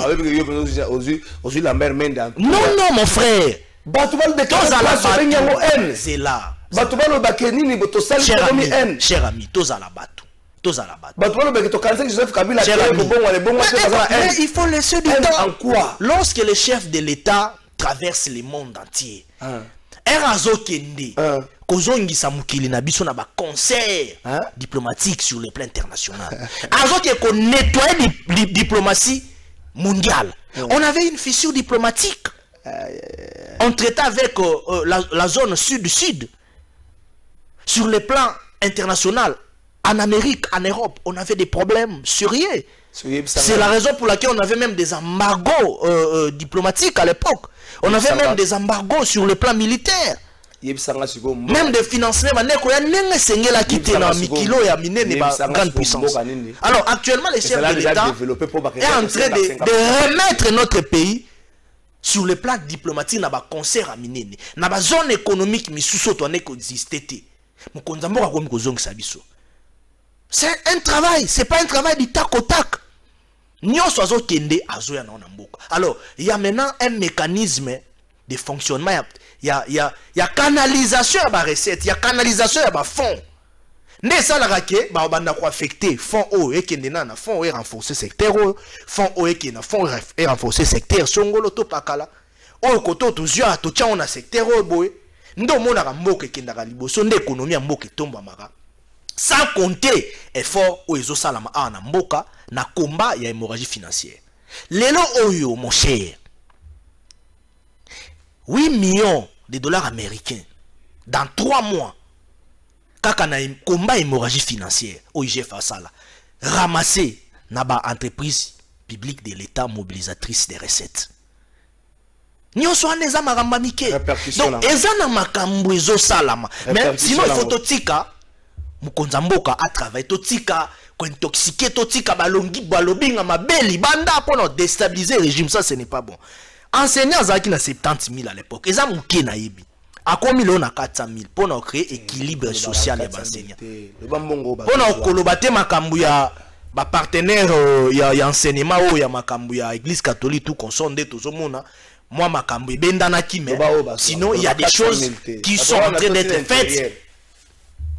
Aujourd'hui, la mère mène dans. Non, non, mon frère. C'est là. Cher ami, tous à la bateau. Tous à la bateau. Mais il faut laisser du temps. En quoi? Lorsque le chef de l'État traverse le monde entier, Erazo Kende, Kozongi Samukili Nabiso na ba concert diplomatique sur le plan international. Azo qui est nettoyer la diplomatie mondiale. On avait une fissure diplomatique. On traitait avec la zone sud-sud. Sur le plan international, en Amérique, en Europe, on avait des problèmes sérieux. C'est la raison pour laquelle on avait même des embargos diplomatiques à l'époque. On avait même des embargos sur le plan militaire. Même des financements. Alors actuellement, les chefs de l'État est en train de remettre notre pays sur le plan diplomatique. Dans un concert à Minene. Dans la zone économique, c'est un travail, c'est pas un travail du tac au tac. Alors, il y a maintenant un mécanisme de fonctionnement. Il y a canalisation à la recette, il y a canalisation à la fonds. Ne ça la raquette, bah on a affecté fonds O et qui n'est pas fonds et renforcer secteur fonds O et qui n'a fonds et renforcer secteur songolo to pakala. O koto to zia to tia on a secteur o boy. Ndo mona ka mboke qui n'a liboso d'économie mboke tomba mara. Sans compter effort aux ezosalama a na mboka na combat ya hémorragie financière. Lelo oyo mon cher. 8 millions de dollars américains dans 3 mois. Kaka na combat hémorragie financière OIG fait ça là. Ramasser na ba entreprise publique de l'État mobilisatrice des recettes. Nyonso aneza maramba mike. Donc ezana makambo ezosalama. Mais sinon il faut totika mukonza mboka a travailler totika ko intoxiquer totika balongi balobinga mabeli banda pour déstabiliser le régime, ça ce n'est pas bon. Enseignants zaki na 70 000 à l'époque. Eza muke na yebi. A combien on a 400 000 pour créer équilibre social et enseignants. Pour kolobate makambu ya ba partenaire ya enseignement ou ya makambu ya église catholique tout consonde tozomona moi makambu bendana ki mais sinon il y a des choses qui sont en train d'être faites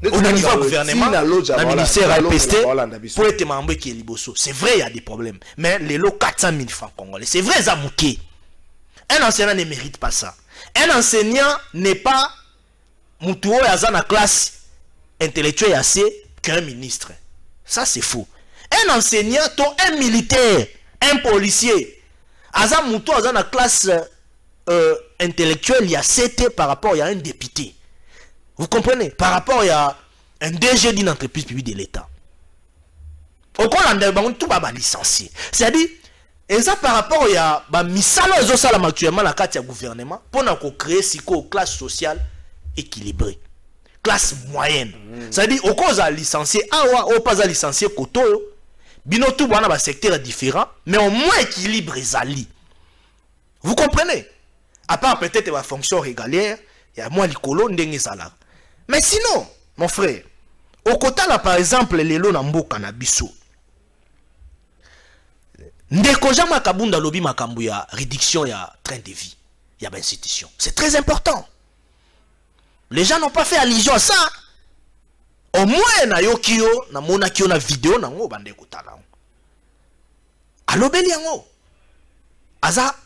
au niveau du gouvernement, le ministère a pesté pour être membre qui est liboso. C'est vrai, il y a des problèmes. Mais les lots 400 000 francs congolais, c'est vrai, Zamouké. Un enseignant ne mérite pas ça. Un enseignant n'est pas Moutouo Yazana classe intellectuelle assez qu'un ministre. Ça, c'est faux. Un enseignant, un militaire, un policier, Azan Moutouo Yazana classe intellectuelle, il y a 7 par rapport à un député. Vous comprenez? Par rapport à un DG d'une entreprise publique de l'État. Au Coran, tout va licencier. C'est-à-dire, et ça par rapport à misalo ezosalama actuellement la carte du gouvernement pour créer une classe sociale équilibrée. Classe moyenne. C'est-à-dire, au cause à licencier, ou pas à licencier koto, bino tout bon dans secteur différent, mais au moins équilibre zali. Vous comprenez? À part peut-être la fonction régalière, il y a moins l'icolo ndenge zala. Mais sinon, mon frère, au côté là par exemple les lots namboka na biso. Ndeko jama kabunda lobi makambu ya réduction ya train de vie, ya ba institution. C'est très important. Les gens n'ont pas fait allusion à ça. Au moins na yokio na mona kio na vidéo na ngo bande kotala. Alobeli yango. Aza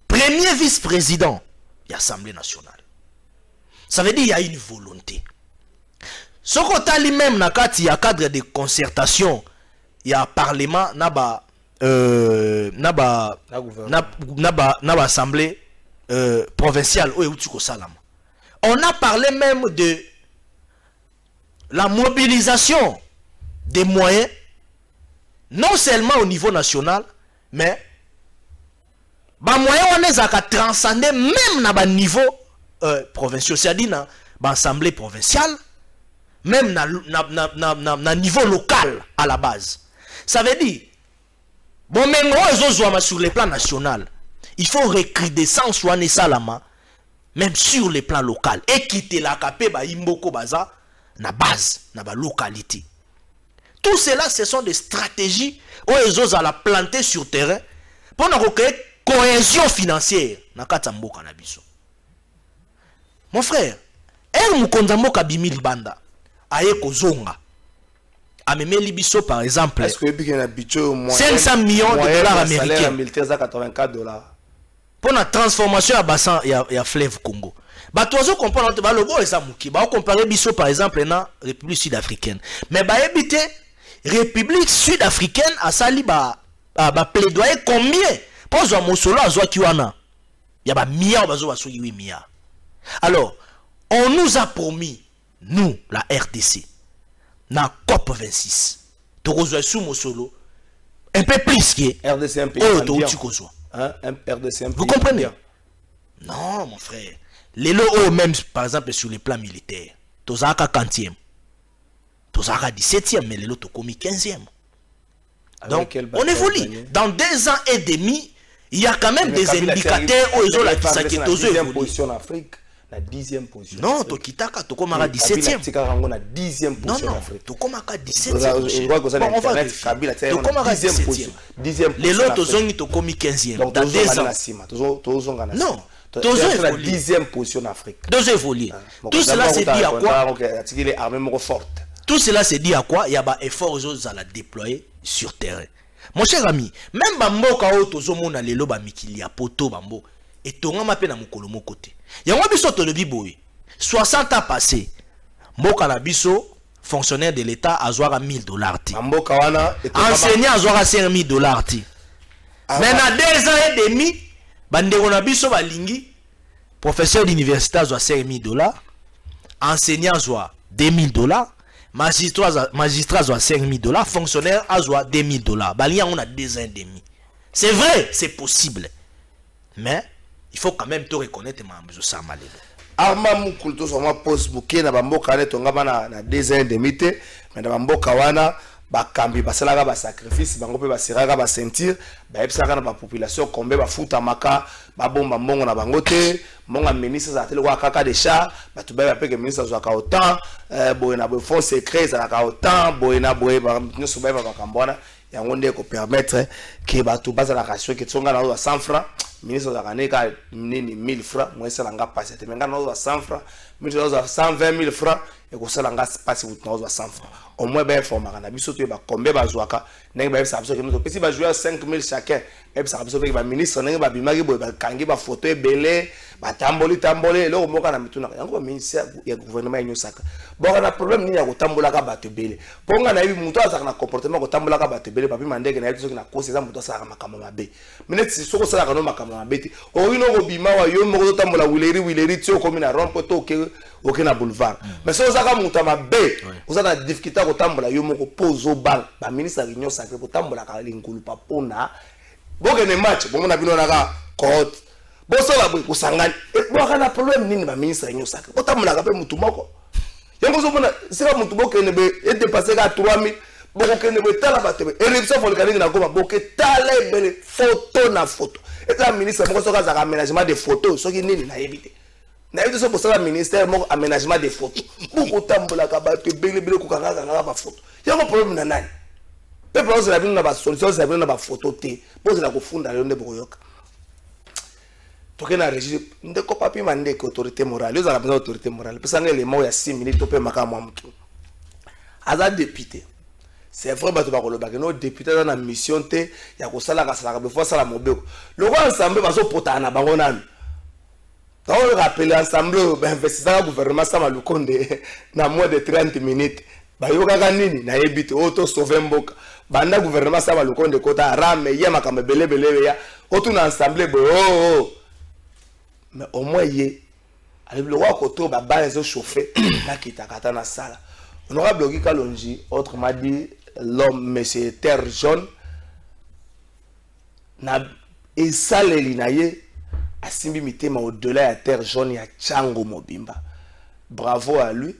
premier vice-président de l'Assemblée nationale. Ça veut dire qu'il y a une volonté. Ce qu'on a lui-même dans le cadre de concertation, il y a un parlement, il y a l'Assemblée provinciale. On a parlé même de la mobilisation des moyens, non seulement au niveau national, mais les moyens on les a transcendés même dans le niveau provincial, c'est-à-dire dans l'Assemblée provinciale, même dans le niveau local à la base. Ça veut dire, bon, même sur le plan national, il faut recrudescence même sur le plan local. Et quitter la capé, imboko baza, na base, na ba localité. Tout cela, ce sont des stratégies où ils osent la planter sur terrain pour créer cohésion financière. Mon frère, Mukondamboka Bimi Libanda, Aye Kozonga, Ameme Libiso par exemple, 500 millions de dollars américains pour la transformation à bassin et à fleuve Congo. Batozo comprendre le bon esamuki, ba comparer biso par exemple na République sud-africaine. Mais ba ebité République sud-africaine a sali ba plaidoyer combien pour zo mosolo azwa kiwana. Ya ba mia bazo baso 8 milliards. Alors, on nous a promis nous la RDC na COP 26. Tokozwa sou mosolo un peu plus que RDC un peu. Vous comprenez? Non, mon frère. Les lots même par exemple sur le plan militaire, Tozaka 40e, Tozaka 17e, mais les lots ont commis 15e. Donc on évolue. Dans 2 ans et demi, il y a quand même des indicateurs où ils ont la deuxième position en Afrique. La 10e position. Non, Tokitaka, Tokomara 17e. La 10e position en Afrique. Tokomaka 17e. Je crois que ça Tokomaka 10e. Les lots ont commis 15e. Dans 2 ans. Non. Dans la 10e position en Afrique. Tout cela c'est dit à quoi? Tout cela c'est dit à quoi? Il y a un effort à la déployer sur terrain. Mon cher ami, même Bambo Kao Tozomona Lelo Bamikili a poto Bambo et Tonga Mape na Mokolo Mokote. Il y a un biso to le biboy. 60 ans passés, Mboka na biso fonctionnaire de l'État a zoara $1000. Enseignant a zoara $5000. Maintenant 2 ans et demi. Bandeko na biso balingi professeur d'université azwa $5000, enseignant azwa $2000, magistrat azwa $5000, fonctionnaire azwa $2000. Balingi on a 2 ans et demi. C'est vrai, c'est possible. Mais il faut quand même te reconnaître mamzo ça malelo. Arma mukulto so ma post bouquet na bamboka ne tonga na 2 ans et demi te, mais na bamboka wana bakambi basalaka ba sacrifice bango pe basiraka ba sentir ba epsaka na ba population kombe ba futa maka ba bomba mbongo na bango te monga ministre za tele kwa kaka de chat batu ba peke ministre za ka autant boye na bo fond secret za ka autant boye na boye ba nyoso ba bakambona yango nde ko permettre que batu bazala ka sio ke tsonga na 100 francs ministre za kaneka nini 1000 francs moi ça nga passer te menga na 100 francs ministre za 120 000 francs et ko sala nga passer na 100 francs au moins ben information na biso to ba combien bazwaka ndenge ba bisa biso ke nous petit ba jouer 5000 chacun et bisa biso ke ba ministre ndenge ba bimaki boye ba kangi ba photo ebele ba tamboli lo moka na mituna yango ministère ya gouvernement yenyo saka bon na problème ni ya ko tambola ka bato ebele ponga na yibi muto azaka na comportement ko tambola ka bato ebele ba bima ndenge na yiso ke na kosi za muto asaka makamba mabe minute si soko sala ka no makamba mabe ti o ino ko bima wa yo moko tambola wileri ti o komi na rompo to ke na boulevard mais so saka muto mabe ozana difficulté ko tambola yo moko pozo bang ba ministre yenyo saka ko tambola ka lingulu pa pona boke ne match bomo na bino na ka cote bosola boy kusangani boka na problème nini ba ministre yenyo saka ko tambola ka pe mutu moko yango so mona sika mutu boke ne be et dépasser ka 3000 boke ne be tala batebe éruption volcanique na goma boke tala ebele photo na photo et la ministre moko so ka za aménagement de photos so ki nini na éviter na éviter so posala ministère moko aménagement de photos boko tambola ka ba bele ko kanga na ba photo yango problème na nani pe problème na bino na ba solution za bino na ba photo te boze na ko funda le nde boko yoka tokena régime ndeko papi mande ko autorité morale za besoin autorité morale parce que les mots ya 6 minutes topé makamo mtu aza député c'est vrai bato ba koloba que no député dans la mission te ya ko sala ka sala be fois sala mobeko le quoi ensemble baso potana na bango nanu on rappelle ensemble ba investisseur gouvernement sama lukonde na moins de 30 minutes ba yoka ka nini na ebite auto sauver mboka banda gouvernement sama lukonde kota rame ya makamba belebele ya auto na ensemble bo mais au moins yé avec le roi koto ba bazo chauffer na kitakata na sala honorable Ogi Kalonji autrement dit l'homme monsieur terre jaune na esaleli na ye asimbi mitema au-delà ya terre jaune ya Chango Mobimba bravo à lui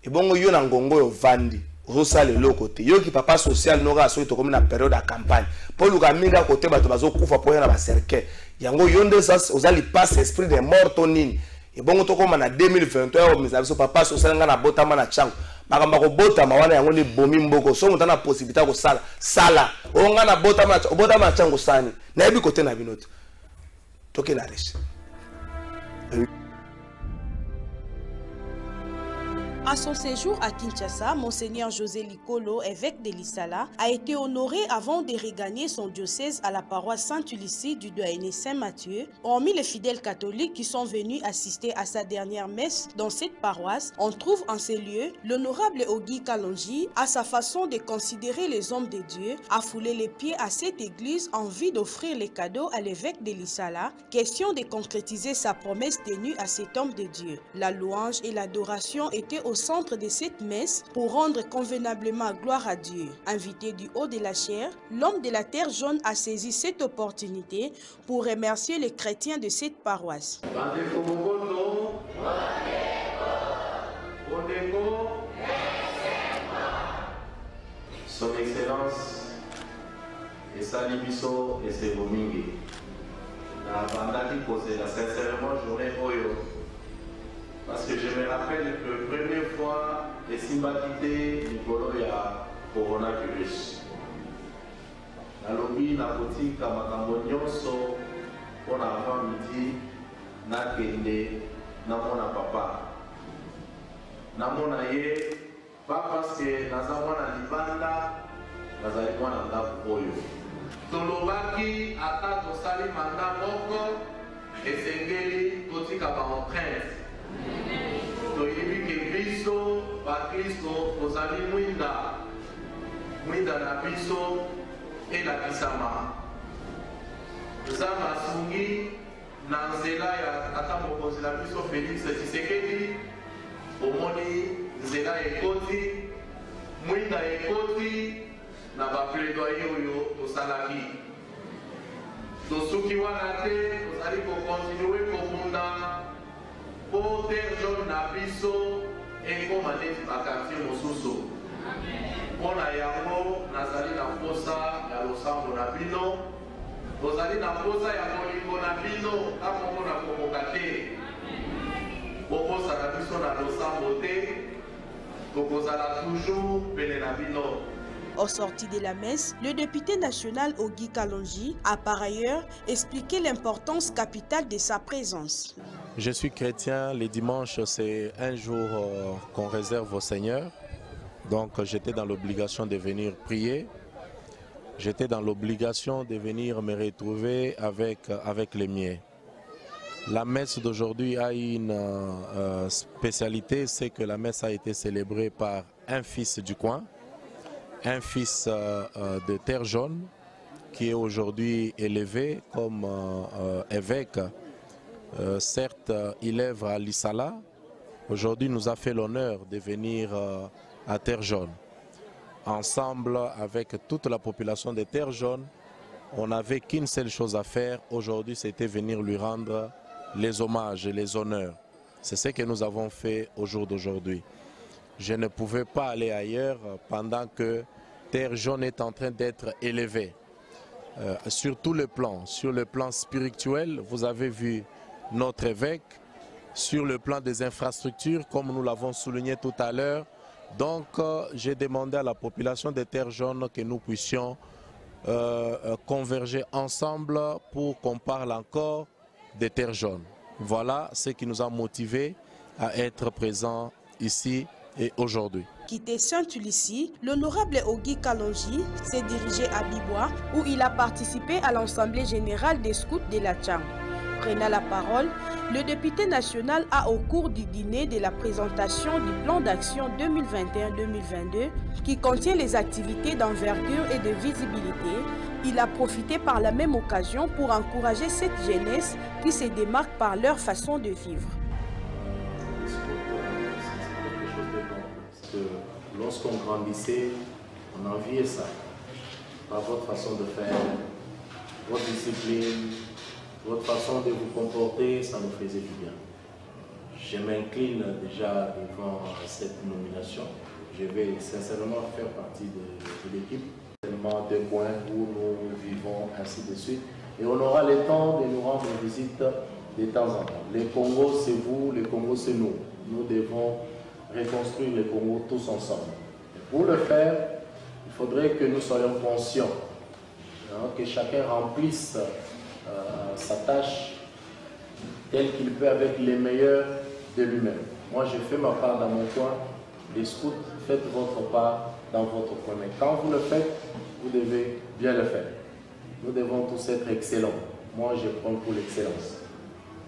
et bongo yo na ngongo yo vandi osale le côté yo ki papa social nora so to comme na période de campagne pour luka minga côté bato bazo kufa pour na ba cercle yango yonde ça ozali passe esprit de mort tonini et bongo to comme na 2021 mais abiso papa social nga na botama na Chango makambo kobotama wana yango ni bomi mboko so mutana possibilité ko sala sala onga na botama chango sani na yebi kote na binoto toke na riche. À son séjour à Kinshasa, Monseigneur José Likolo, évêque de Lissala, a été honoré avant de regagner son diocèse à la paroisse Sainte-Lucie du doyenné Saint-Matthieu. Hormis les fidèles catholiques qui sont venus assister à sa dernière messe dans cette paroisse, on trouve en ces lieux l'honorable Ogi Kalonji, à sa façon de considérer les hommes de Dieu, a foulé les pieds à cette église en vue d'offrir les cadeaux à l'évêque de Lissala, question de concrétiser sa promesse tenue à cet homme de Dieu. La louange et l'adoration étaient au centre de cette messe pour rendre convenablement gloire à Dieu. Invité du haut de la chair, l'homme de la terre jaune a saisi cette opportunité pour remercier les chrétiens de cette paroisse. Son Excellence et Salibiso et Sebomingi. Sincèrement, journée Oyo. Parce que je me rappelle que la première fois, les sympathités Nicolo y a coronavirus. Dans le lobby, la boutique, à Macambonioso, on a avant midi, na kende, na mona papa. Na mona ye, pas parce que na zamwana libanda, na zalimwana ndaku oyo. Tolobaki, ata tosali manda moko, esengeli, totika ba empreinte. Toyebi ke biso bakristo ozali mwinda na biso elakisama nzambe asungi na nzela ya ata mokonzi na biso Félix Tshisekedi omoni nzela ekoti mwinda ekoti na baplaidoyer oyo tosalaki tosuki wana te tozali kokontinue kobunda pour terre jaune na biso ekoma neti bakartier mosusu mpona yango nazali na posa ya losambo na bino tozali na posa ya molingo na bino amongo na kokoka te boposa na biso na losambo te tokozala toujours pene na bino. Au sorti de la messe, le député national Ogi Kalonji a par ailleurs expliqué l'importance capitale de sa présence. Je suis chrétien, les dimanches c'est un jour qu'on réserve au Seigneur. Donc j'étais dans l'obligation de venir prier. J'étais dans l'obligation de venir me retrouver avec les miens. La messe d'aujourd'hui a une spécialité, c'est que la messe a été célébrée par un fils du coin, un fils de terre jaune qui est aujourd'hui élevé comme évêque. Certes, il œuvre à Lissala. Aujourd'hui, nous a fait l'honneur de venir à Terre Jaune. Ensemble, avec toute la population de Terre Jaune, on n'avait qu'une seule chose à faire. Aujourd'hui, c'était venir lui rendre les hommages et les honneurs. C'est ce que nous avons fait au jour d'aujourd'hui. Je ne pouvais pas aller ailleurs pendant que Terre Jaune est en train d'être élevée. Sur tous les plans, sur le plan spirituel, vous avez vu notre évêque, sur le plan des infrastructures, comme nous l'avons souligné tout à l'heure. Donc, j'ai demandé à la population des Terres Jaunes que nous puissions converger ensemble pour qu'on parle encore des Terres Jaunes. Voilà ce qui nous a motivés à être présents ici et aujourd'hui. Quitté Sainte-Lucie, l'honorable Ogi Kalonji s'est dirigé à Bibois où il a participé à l'Assemblée générale des scouts de la Tchang. Prenant la parole, le député national a au cours du dîner de la présentation du plan d'action 2021-2022 qui contient les activités d'envergure et de visibilité. Il a profité par la même occasion pour encourager cette jeunesse qui se démarque par leur façon de vivre. Lorsqu'on grandissait, on enviait ça. Par votre façon de faire, votre discipline, votre façon de vous comporter, ça nous faisait du bien. Je m'incline déjà devant cette nomination. Je vais sincèrement faire partie de l'équipe. Tellement de points où nous vivons, ainsi de suite. Et on aura le temps de nous rendre visite de temps en temps. Le Congo, c'est vous, le Congo, c'est nous. Nous devons reconstruire le Congo tous ensemble. Et pour le faire, il faudrait que nous soyons conscients, hein, que chacun remplisse sa tâche tel qu'il peut avec les meilleurs de lui-même. Moi, je fais ma part dans mon coin. Les scouts, faites votre part dans votre coin. Mais quand vous le faites, vous devez bien le faire. Nous devons tous être excellents. Moi, je prends pour l'excellence.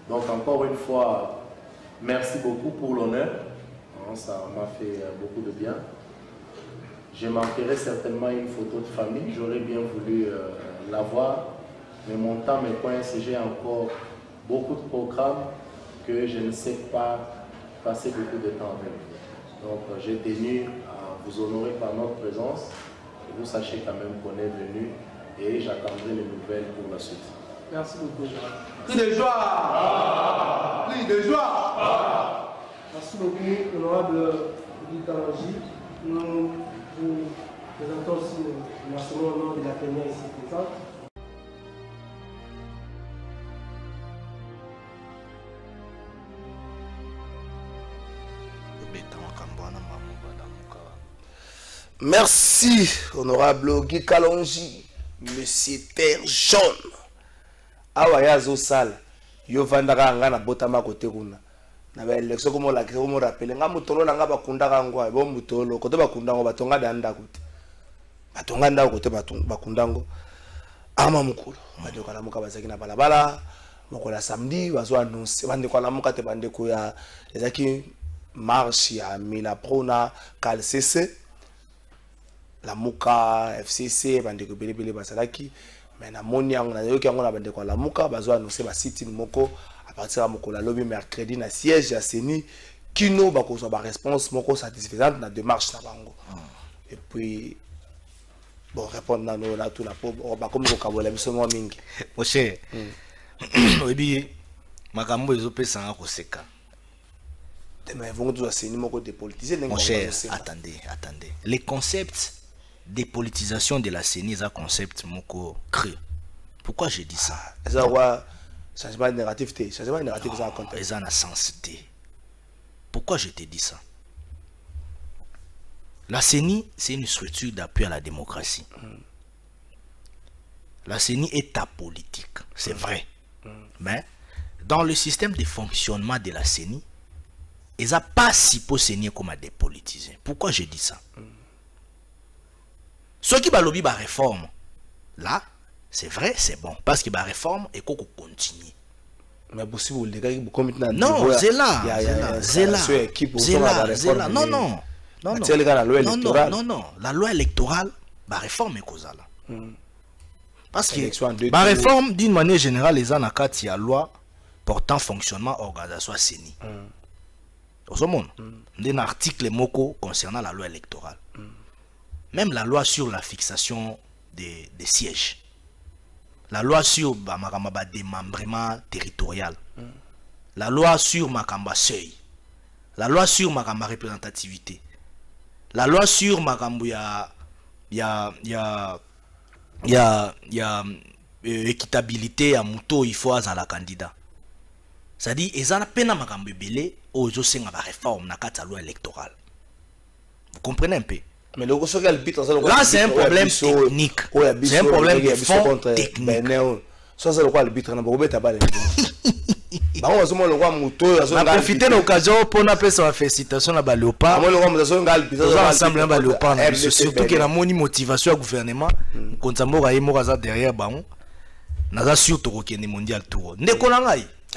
Donc, encore une fois, merci beaucoup pour l'honneur. Ça m'a fait beaucoup de bien. Je manquerai certainement une photo de famille. J'aurais bien voulu l'avoir. Mais mon temps me coince et j'ai encore beaucoup de programmes que je ne sais pas passer beaucoup de temps avec. Donc, j'ai tenu à vous honorer par notre présence. Et vous sachez quand même qu'on est venu et j'attendrai les nouvelles pour la suite. Merci beaucoup. Cri de joie. Cri de joie. Merci beaucoup, honorable Guy Kalanji. Nous vous présentons aussi le remerciement au nom de la plénière ici présente. Merci, honorable Guy Kalonji, monsieur Terre Jaune. Awa ya zo sala, yo vandaka nga na botama kote kuna. Na ba election ko mo la ko mo rappeler nga mutolo nga bakunda ka ngwa, bo mutolo kote bakunda ngo batonga danda kote. Batonga nda kote bakunda ngo. Ama mukulu, badoka la muka bazaki na balabala, mokola samedi bazo annoncer bande kwa la muka te bande ko ya ezaki marche ya Mila Prona KLCC. La Muka FCC bande ko belebele basalaki mais na moni yango na yoki yango na bande ko la Muka bazo annoncer ba site moko à partir de moko la lobby mercredi na siège ya Seni kino bako so ba réponse moko satisfaisante na démarche na bango. Et puis bon répondre na no na tout la pauvre ba comme ko kabola biso mo mingi mon cher obi makambo ezopesa nga koseka. Mais vont tous Seni moko dépolitiser. Mon cher, attendez. Les concepts dépolitisation de la CENI, c'est un concept moko creux. Pourquoi je dis ça? C'est quoi changement négatif té, changement négatif ça compte. Ils en a sens té. Pourquoi je te dis ça? La CENI, c'est une structure d'appui à la démocratie. La CENI est apolitique, c'est vrai. Mais dans le système de fonctionnement de la CENI, ils n'ont pas si possible comme à dépolitiser. Pourquoi je dis ça? Ceux qui lobby la réforme, là, c'est vrai, c'est bon. Parce que la réforme, et qu'on continue. Mais possible, les gars, comme maintenant. Non, c'est là. Non. La loi électorale, la réforme est cause là. Parce que la réforme, d'une manière générale, les gens ont la loi portant fonctionnement organisation CENI. Au monde, il y a un article moko concernant la loi électorale. Même la loi sur la fixation des sièges. La loi sur le démembrement territorial. La loi sur Makamba seuil. La loi sur Makamba représentativité. La loi sur Makamba équitabilité à Mouto, il faut à la candidat. C'est-à-dire, ils ont peine à Makamba belé aux la réforme dans la loi électorale. Vous comprenez un peu? Mais là, c'est un problème technique. C'est un problème de fond technique. On a profité de l'occasion pour nous faire une félicitation à Léopard. Surtout que la motivation du gouvernement, quand on a derrière, on a surtout qu'il y a mondial tour.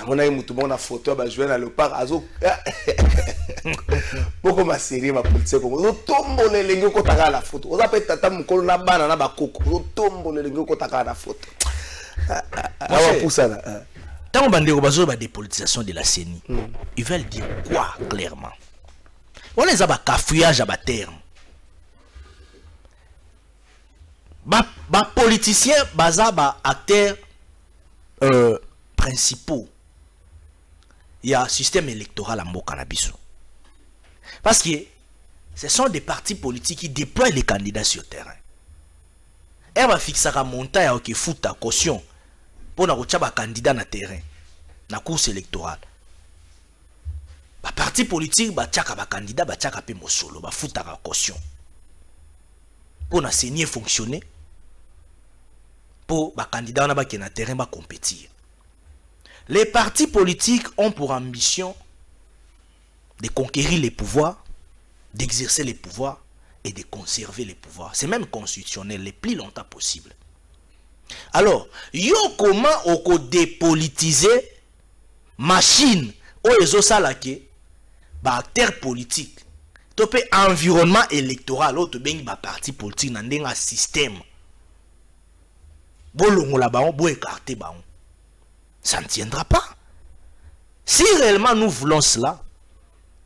On a une photo de jouer dans le parc. Beaucoup ma série ma politique comme tombo le lengo ko taka la photo. On appelle tata mukolo na bana na bakoko. Tombo le lengo ko taka la photo. Awa poussa là. Tant on bande ko ba dépolitisation de la CENI. Ils veulent dire quoi clairement? On les a ba cafouillage à ba terme. Ba politiciens baza ba acteurs principaux. Il y a un système électoral en Mokanabiso. Parce que ce sont des partis politiques qui déploient les candidats sur le terrain. Et on va fixer un montant qui fout ta caution pour un candidat dans le terrain, dans la course électorale. ba parti politique ba tiaka ba candidat ba tiaka pe mosolo ba futaka caution pour na CENI fonctionner pour ba candidat na ba qui na terrain ba compétir. Les partis politiques ont pour ambition de conquérir les pouvoirs, d'exercer les pouvoirs et de conserver les pouvoirs. C'est même constitutionnel le plus longtemps possible. Alors, yo comment on dépolitiser machine ou les salake ba acteur politique topé environnement électoral ou to bengi ba parti politique na ndenga système bolongo la baon bo écarter baon, ça ne tiendra pas. Si réellement nous voulons cela,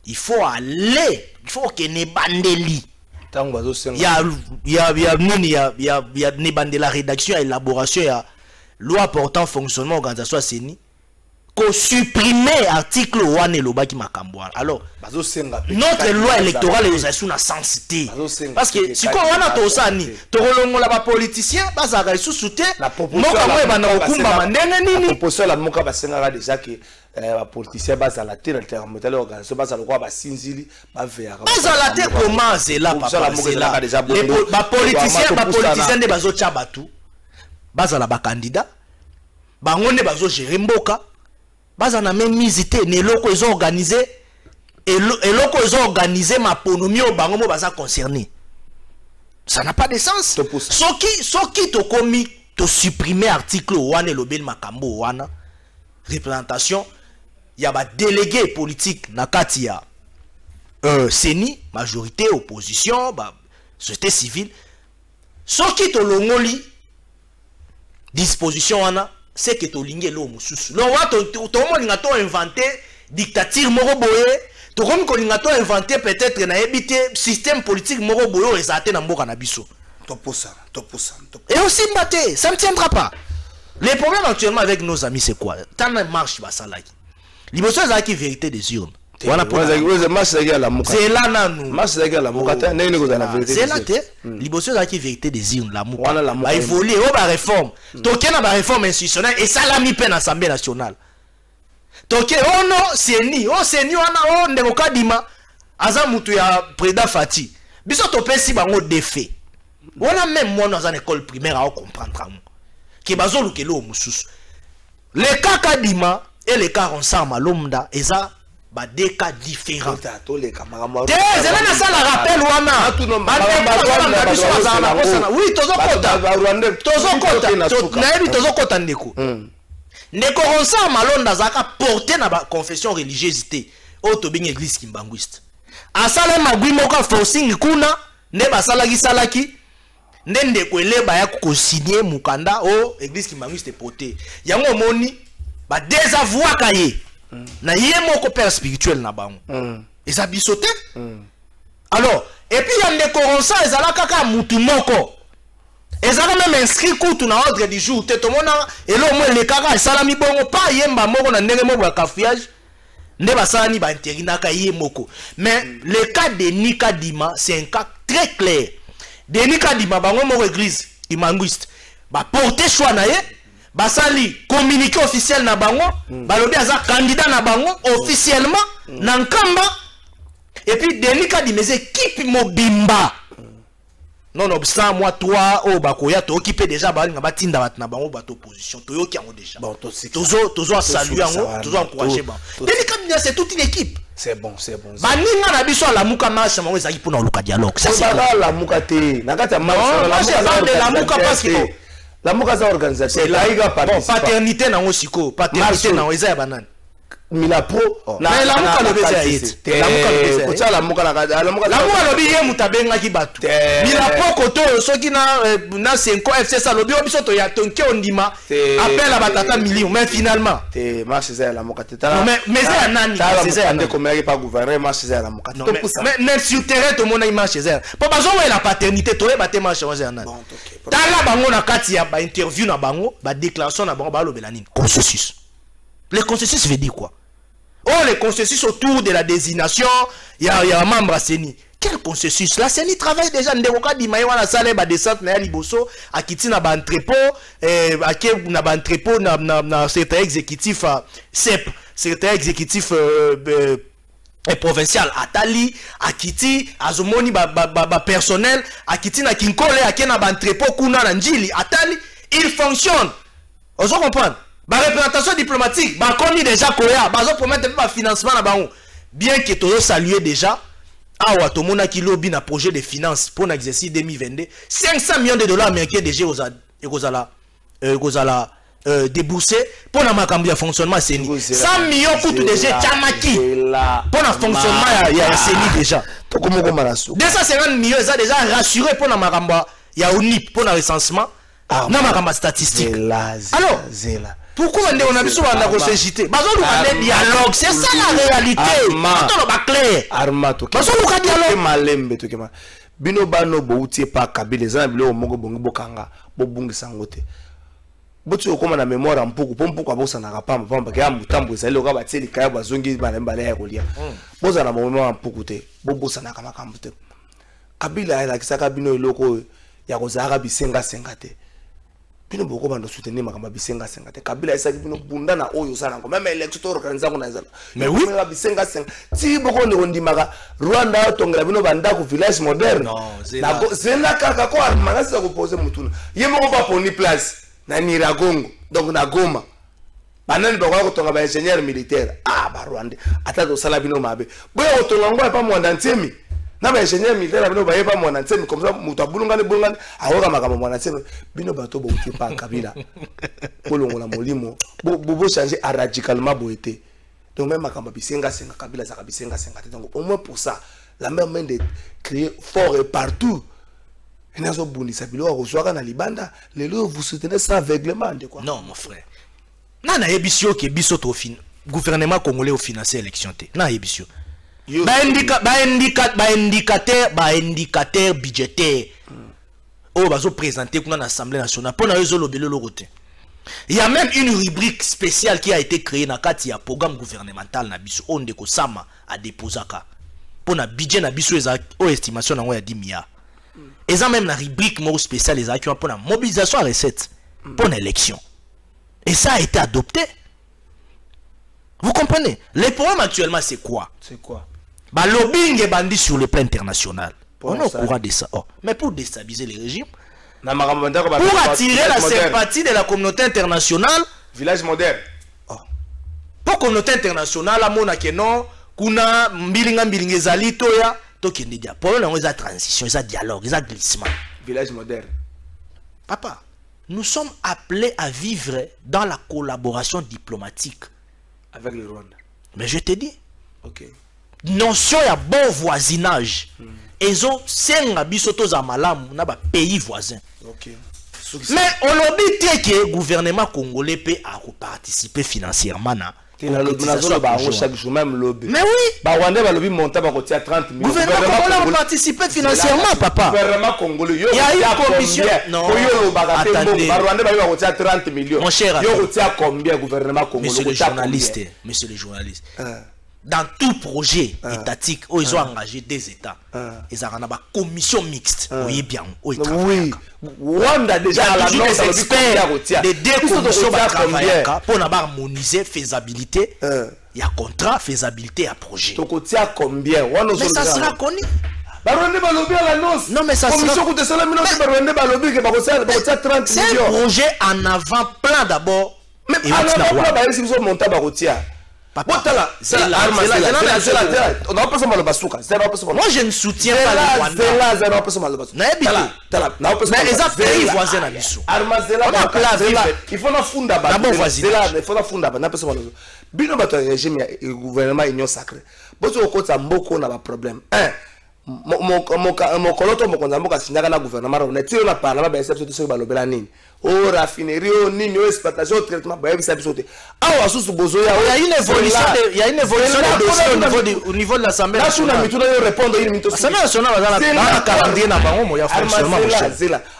il faut aller, il faut que ne bandeli. Il y a la rédaction, élaboration, il y a loi portant fonctionnement organisation CENI. Qu'on supprimer article 1 et le baki makambouan. Alors, notre loi électorale est sous la sensité. Parce que si on a tout ça, ni torolongo la politicien, bas à sous soutien, la proposition la moka basenga déjà que la politicien bas à la terre intermédiaire organisation bas à le roi bas sinzili bas vers. Bas à la terre comment c'est là papa, c'est là. Les politiciens de bazo tchabatu, bas à la ba candidat, bangonde bazo gérer mboka. Bas on a même misité ne loko ils ont organisé et loko ils ont organisé ma ponomie au bangomo baza concerné. Ça n'a pas de sens. Soki to komi to supprimer article 1 et lobel makambo wana représentation il y a ba délégué politique na kati ya CENI majorité opposition ba société civile soki to longoli disposition wana c'est que tu lingues l'homme sous le roi tu inventé dictature moroboye tu as inventé peut-être na éviter système politique moroboye résalté na mboka na biso et aussi mbaté ça ne tiendra pas. Les problèmes actuellement avec nos amis c'est quoi? Tant marche basalaki liboso ezaki vérité des urnes. C'est là nous. C'est là que l'ibosio qui vérité des urnes la mouka. Bah évoluer au ba réforme. Toké na ba réforme institutionnelle et ça la mi peine Assemblée nationale. Toké oh non CENI wana oh ndeko kadima aza mutu ya président Fati. Biso to pesi bango défait. On a même moi dans une école primaire à comprendre que bazo lukelo mususu. Les cas kadima et les cas ensemble lomda eza ba des cas différents. Oui, malonda zaka porté na ba confession religiosité auto bing église kimbanguiste. Asala magui moka forcing kuna ne basalaki salaki ndende kweleba ya ko signer mukanda o église kimbanguiste porté. Yango moni ba désavouer kaye. Na yé moko père spirituel na bango. Et ça bisoté. Alors, et puis il y a des coronsa et zala kaka mutu moko. Et ça même inscrit kutu na ordre du jour. Te tomona et lo mo le kaka salami bongo pa yemba moko na ndenge moko ya cafouillage. Ne basani ba interina ka yé moko. Mais le cas de Nikadima, c'est un cas très clair. De Nikadima bango moko église imanguiste. Ba porter choix na yé. Basali communiqué officiel na bango, balobi aza candidat na bango officiellement na nkamba et puis Denika di mes équipes mobimba. Non obstant moi toi oh bakoya to occupé déjà ba batinda bat na bango bato opposition to yoki yango déjà. Bon tozo saluer yango, tozo encourager ba. Denika c'est toute une équipe. C'est bon. Baninga na biso la muka marche bango ezaki pour na luka dialogue. Ça c'est la muka te. Na kata marche la muka parce que la mokasa organisation la iga participe. Paternité na osiko, paternité na oza ya banane. Mila pro na la muka lo beza yet. La muka lo beza. Kocha la muka na la muka lo biye mutabenga ki batu. Mila pro koto soki na 5 FC ça lo biyo biso to ya tonke ondima appel à batata million mais finalement te marche za la muka te. Mais ça nani c'est ça ne comme pas gouverner marche za la muka. Mais sur terrain to mona marche za. Po bazo la paternité to e baté marche za nani. Tala bango na kati ya ba interview na bango, ba déclaration na bango ba lobela nini? Consensus. Le consensus veut dire quoi? Oh, le consensus autour de la désignation, il y a un membre à CENI. Quel consensus? La CENI travaille déjà. Ndekoka di maïwa na salle ba descente na liboso, a kiti na ba entrepôt, a ke na ba entrepôt na secrétaire exécutif CEP, secrétaire exécutif et provincial atali akiti azomoni ba personnel akiti na kinkole akena ba entrepôt kuna na njili atali il fonctionne. Vous comprenez? La représentation diplomatique, bah connaît déjà Korea, bah on promettre pas financement na bango. Bien que tu saluer déjà, awa to mona ki lobby na projet de finances pour l'exercice 2022, 500 millions de dollars américains déjà déboursé pour la makambi ya fonctionnement CENI. 100 millions coûte déjà Chamaki pour le fonctionnement ya CENI déjà. 250 millions ça déjà rassuré pour la makamba ya ONIP pour le recensement. Na makamba statistique. Alors pourquoi on a besoin de s'agiter? Dialogue, c'est ça la réalité. Attends, pas clair. Armato. Dialogue. Bino bano bouti pa kabile za bilo mongo bongo bokanga bobungi sangote. Botu okoma na mémoire mpuku pompuku abosa na kapamba pamba ke amutambo ezali oka bateli kaya bazongi bana mbala ya kolia. Boza na mémoire mpuku te, bobosa na kamakambu te. Kabila ala kisaka bino eloko ya kozaka bisenga senga te. Bino boko bando soutenir makamba bisenga senga te. Kabila esaki bino bunda na oyo sana ngo même élection organiser ko na ezala. Mais oui, bisenga senga. Ti boko ne ondimaka Rwanda tongela bino banda ku village moderne. Non, zena kaka ko armana sa ko poser mutuna. Yemo ko pa poni place na Niragongo. Donc na Goma. Banani bako ko tonga ba ingénieur militaire. Ah ba Rwanda. Ata to sala bino mabe. Boya ko tonga ngo pa mwanda ntemi. Na ba ingénieur militaire bino ba yepa mwana ntemi comme ça mutu abulungane bulungane awoka makama mwana ntemi bino bato bo utipa Kabila kolongola molimo bo changer radicalement boete. Donc même makamba bisenga senga Kabila za bisenga senga. Donc au moins pour ça la même main de créer fort et partout. Et nazo bundisa bilo reçoit na libanda les lois vous soutenez ça aveuglement de quoi. Non mon frère. Na yebisio ke biso to fin gouvernement congolais au financer élection té. Na yebisio. Indicateur budgétaire. Oh, bazo présenter dans l'Assemblée nationale pour il y a même une rubrique spéciale qui a été créée dans le programme gouvernemental na biso on de ko sama a déposaka pour na budget na biso aux estimation na 10 milliards. Et ça même la rubrique spéciale les actions pour la mobilisation à recettes pour l'élection. Et ça a été adopté. Vous comprenez? Le problème actuellement c'est quoi? C'est quoi? Bah lobbying est bandit sur le plan international. On est au courant de ça. Oh. Mais pour déstabiliser le régime, pour attirer la sympathie de la communauté internationale, village moderne. Oh. Pour la communauté internationale, la mona que non, kuna mbilinga mbilinga ezali toya, to kende dia. Pour la la transition, ça dialogue, ça glissement. Village moderne. Papa, nous sommes appelés à vivre dans la collaboration diplomatique avec le Rwanda. Mais je te dis. OK. Notion ya bon voisinage. Ils ont 5 bisoto za malamu na ba pays voisins. OK. Mais on lobby que le gouvernement congolais peut participer financièrement na. Chaque jour même lobby. Mais oui. Ba Rwanda ba lobby monta ba kotia 30 millions. Gouvernement congolais a participé financièrement papa. Gouvernement congolais. Il y a une commission. Non. Attendez. Ba Rwanda ba kotia 30 millions. Mon cher. Yo kotia combien gouvernement congolais? Monsieur le journaliste. Dans tout projet étatique où ils ont engagé des États, ils ont une commission mixte. Oui, bien. Oui, Rwanda déjà la des experts des deux commissions pour harmoniser faisabilité. Il y a contrat, faisabilité à projet. Mais ça sera connu. Non, mais ça sera. C'est un projet en avant-plan d'abord. Mais moi je ne soutiens pas le Rwanda. Mais ils ont pays voisins à Bissou. Il faut la funda d'abord voisinage. Il faut la funda bino bato régime ya gouvernement union sacrée. Bozo okota mboko na ba problème. Mokoloto mokonza mboka sinyaka na gouvernement on est na parlement ba exception to so ba lobela nini. O raffinerie o nini o exploitation traitement ba yebisa biso te. Awa susu bozo ya. Il y a une évolution de dossier au niveau de l'Assemblée nationale. Là mituna yo répondre il mito. L'Assemblée nationale va dans calendrier na bango mo ya fonctionnement.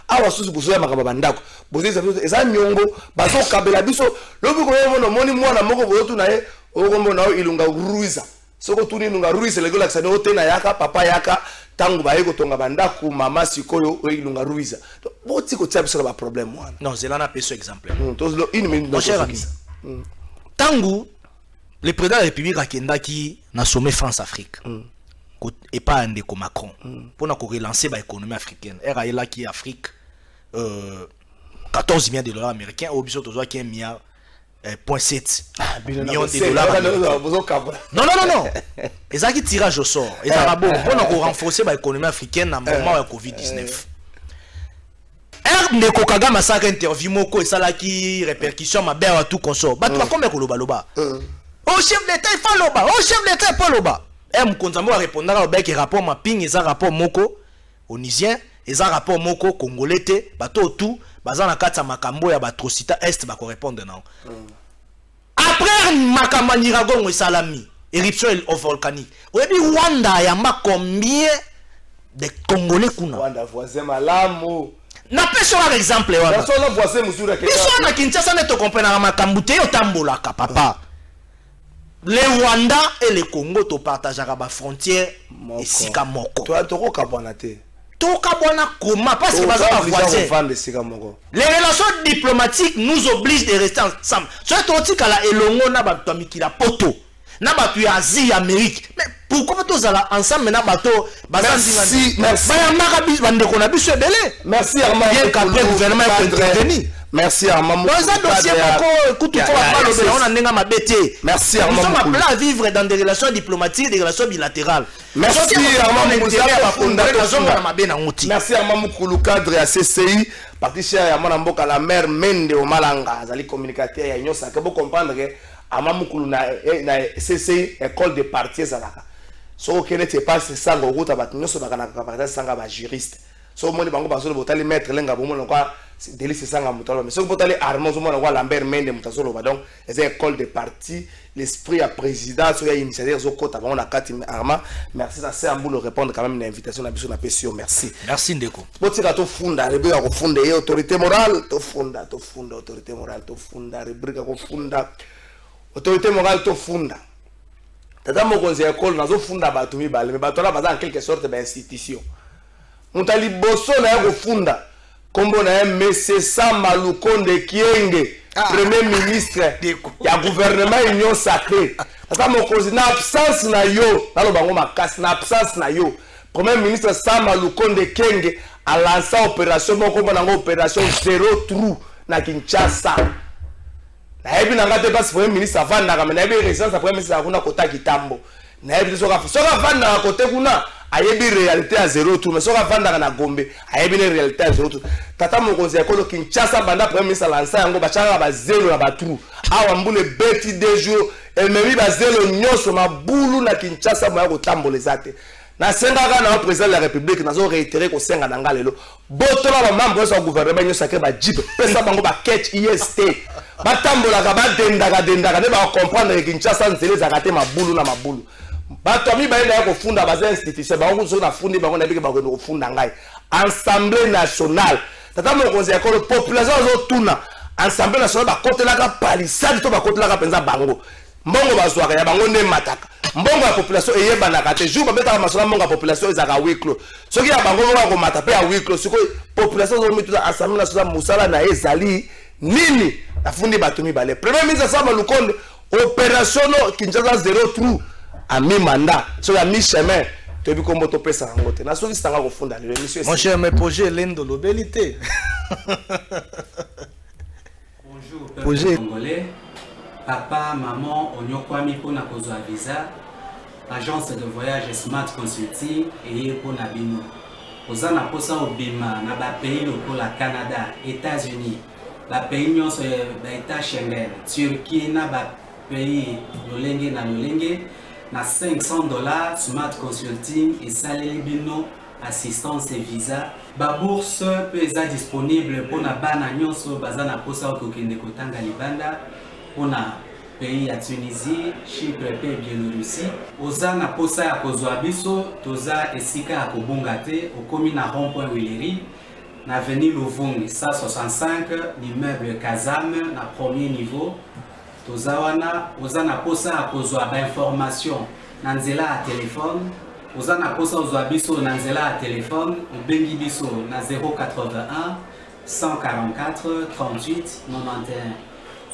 Awa susu bozo ya makaba bandako. Bozo eza nyongo bazo kabela biso lobi ko yomo no moni mwana moko bozo tuna ye o kombo na ilunga ruiza. Soko tuni nunga ruiza le gola kisane otena yaka papa yaka tangu ba yeko tonga bandaku mama sikoyo o ilunga ruiza. Boti ko tia biso ba problème wana. Non, c'est là na peso exemple. To une minute. Mon cher ami. Tangu le président de la République a qui na sommet France-Afrique. Et pas un déco Macron. Pour relancer l'économie africaine. Elle est là qui est Afrique. 14 milliards de dollars américains. Au besoin de qui est milliard. 0.7 millions de dollars américains. Non. Et ça qui tirage au sort. Et ça va bon. Pour renforcer l'économie africaine dans le moment de Covid-19. Ndeko Kagame a une interview moko et ça là qui répercussion ma belle à tout consort. Bah toi combien koloba loba. Au chef d'état il faut loba. Au chef d'état il faut loba. Mkonzambo a répondu au bec rapport mapping et ça rapport moko onisien et ça rapport moko congolais te bato tout bazan na kata makambo ya batrocita est ba ko répondre non. Après makambo Nyiragongo et salami éruption volcanique. Oyebi Rwanda ya ma combien de Congolais kuna. Rwanda voisin malamu. Na pesa par exemple wana. Parce que voisin musura ke. Biso na Kinshasa ne to comprendre makambo te yo tambola ka papa. Le Rwanda et le Congo to partagent la frontière et sika moko. Toi to ko kabwana te. To kabwana comment parce que baza voisin. Les relations diplomatiques nous obligent de rester ensemble. Soit to tikala elongo na ba to mikila poto. Na ba tu Asie Amérique. Mais pourquoi tous là ensemble na bato merci. Merci Armand. Bien qu'après gouvernement peut intervenir. Merci Armand. Merci Armand. Nous sommes appelés à vivre dans des relations diplomatiques, des relations bilatérales. Merci Armand. Merci Armand Moukoulou cadre à CCI. Parti cher Armand Mboka la mère Mende au Malanga. Zali communicateur ya nyosa que vous comprendre que Armand Moukoulou na CCI école de parti zalaka. So que n'était pas c'est ça go route abat nyoso bakana kapata sanga ba juriste. So moni bango bazolo botali maître lenga bomo kwa délice sanga mutalo mais so botali Armand zomo kwa Lambert Mende mutasolo ba donc les écoles de parti l'esprit à président so ya initiative zo kota bango na kati Armand merci ça c'est ambulo répondre quand même une invitation na biso na PCO merci Ndeko botika to funda rebe ya ko funda et autorité morale to funda autorité morale to funda rubrique ko funda autorité morale to funda tata mokonzi école nazo funda bato mibale mais bato la baza en quelque sorte ba institution mutali boso na ko funda kombo na monsieur Samba Lukonde Kienge premier ministre ya gouvernement union sacrée tata mokonzi na absence na yo nalo bango makasi na absence na yo premier ministre Samba Lukonde Kienge a lancé opération moko na opération zéro trou na Kinshasa. Na ebi na ngate pas premier ministre avanda kama na ebi résidence premier ministre akuna kota kitambo na ebi soka vanda kote kuna ayebi réalité à zéro tour mais soka vanda na Gombe ayebi ne réalité à zéro tour tata mokonzi ekolo Kinshasa banda premier ministre lança yango bachanga ba zéro na ba trou awa mbule beti de jour elmemi ba zéro nyoso mabulu na Kinshasa moya kotamboleza te na sengaka na président de la République nazo réitérer ko senga na ngalelo botola ba membre so gouvernement nyo sacré ba jib pesa bango ba catch IST batambola ka ba dendaka ne ba comprendre que Kinshasa nzele za kate mabulu na mabulu bato mi ba enda ko funda ba institution ba ko so na fundi ba ko na bike ba ko funda ngai Assemblée nationale tata mo konzi ko population zo tuna Assemblée nationale ba kotela ka palissade to ba kotela ka penza bango mbongo bazwaka ya bango ne mataka mbongo ya population eyeba kate jour ba beta masolo mbongo ya population ezaka wiklo soki ya bango ko mata pe ya wiklo siko population zo mitu Assemblée nationale musala na ezali nini afundi bato mibale premier ministre Samba Lukonde opération Kinshasa zéro trou a mi mandat so ya mi chemin to bi kombo to pesa ngote na soki sanga ko funda le monsieur mon cher mes projet lendo lobelité bonjour peuple congolais papa maman onyokwami pona kozwa visa agence de voyage Smart Consulting et pona bino ozana posa obima na ba pays lokola Canada États-Unis ba pays nyonso ba état Schengen Turquie na ba pays lolenge na $500 Smart Consulting et saleli bino assistance et visa ba bourse peut être disponible pour na bana nyonso bazana posa okokende kotanga libanda pour na pays ya Tunisie, Chypre et Biélorussie. Oza na posa ya kozwa biso toza esika ya kobonga te okomi na rond-point Willery na avenue Louvungi 165 l'immeuble Kazam na premier niveau. Toza wana oza na posa ya kozwa ba information na nzela ya téléphone. Oza na posa ozwa biso na nzela ya téléphone obengi biso na 081 144 38 91.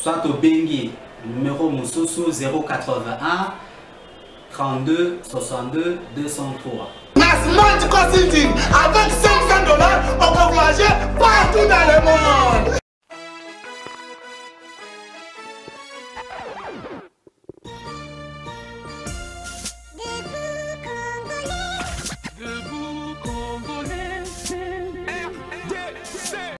Soit au bengi Numéro Moussousou 081 32 62 203. Smart Consulting, avec 500 $, on peut voyager partout dans le monde.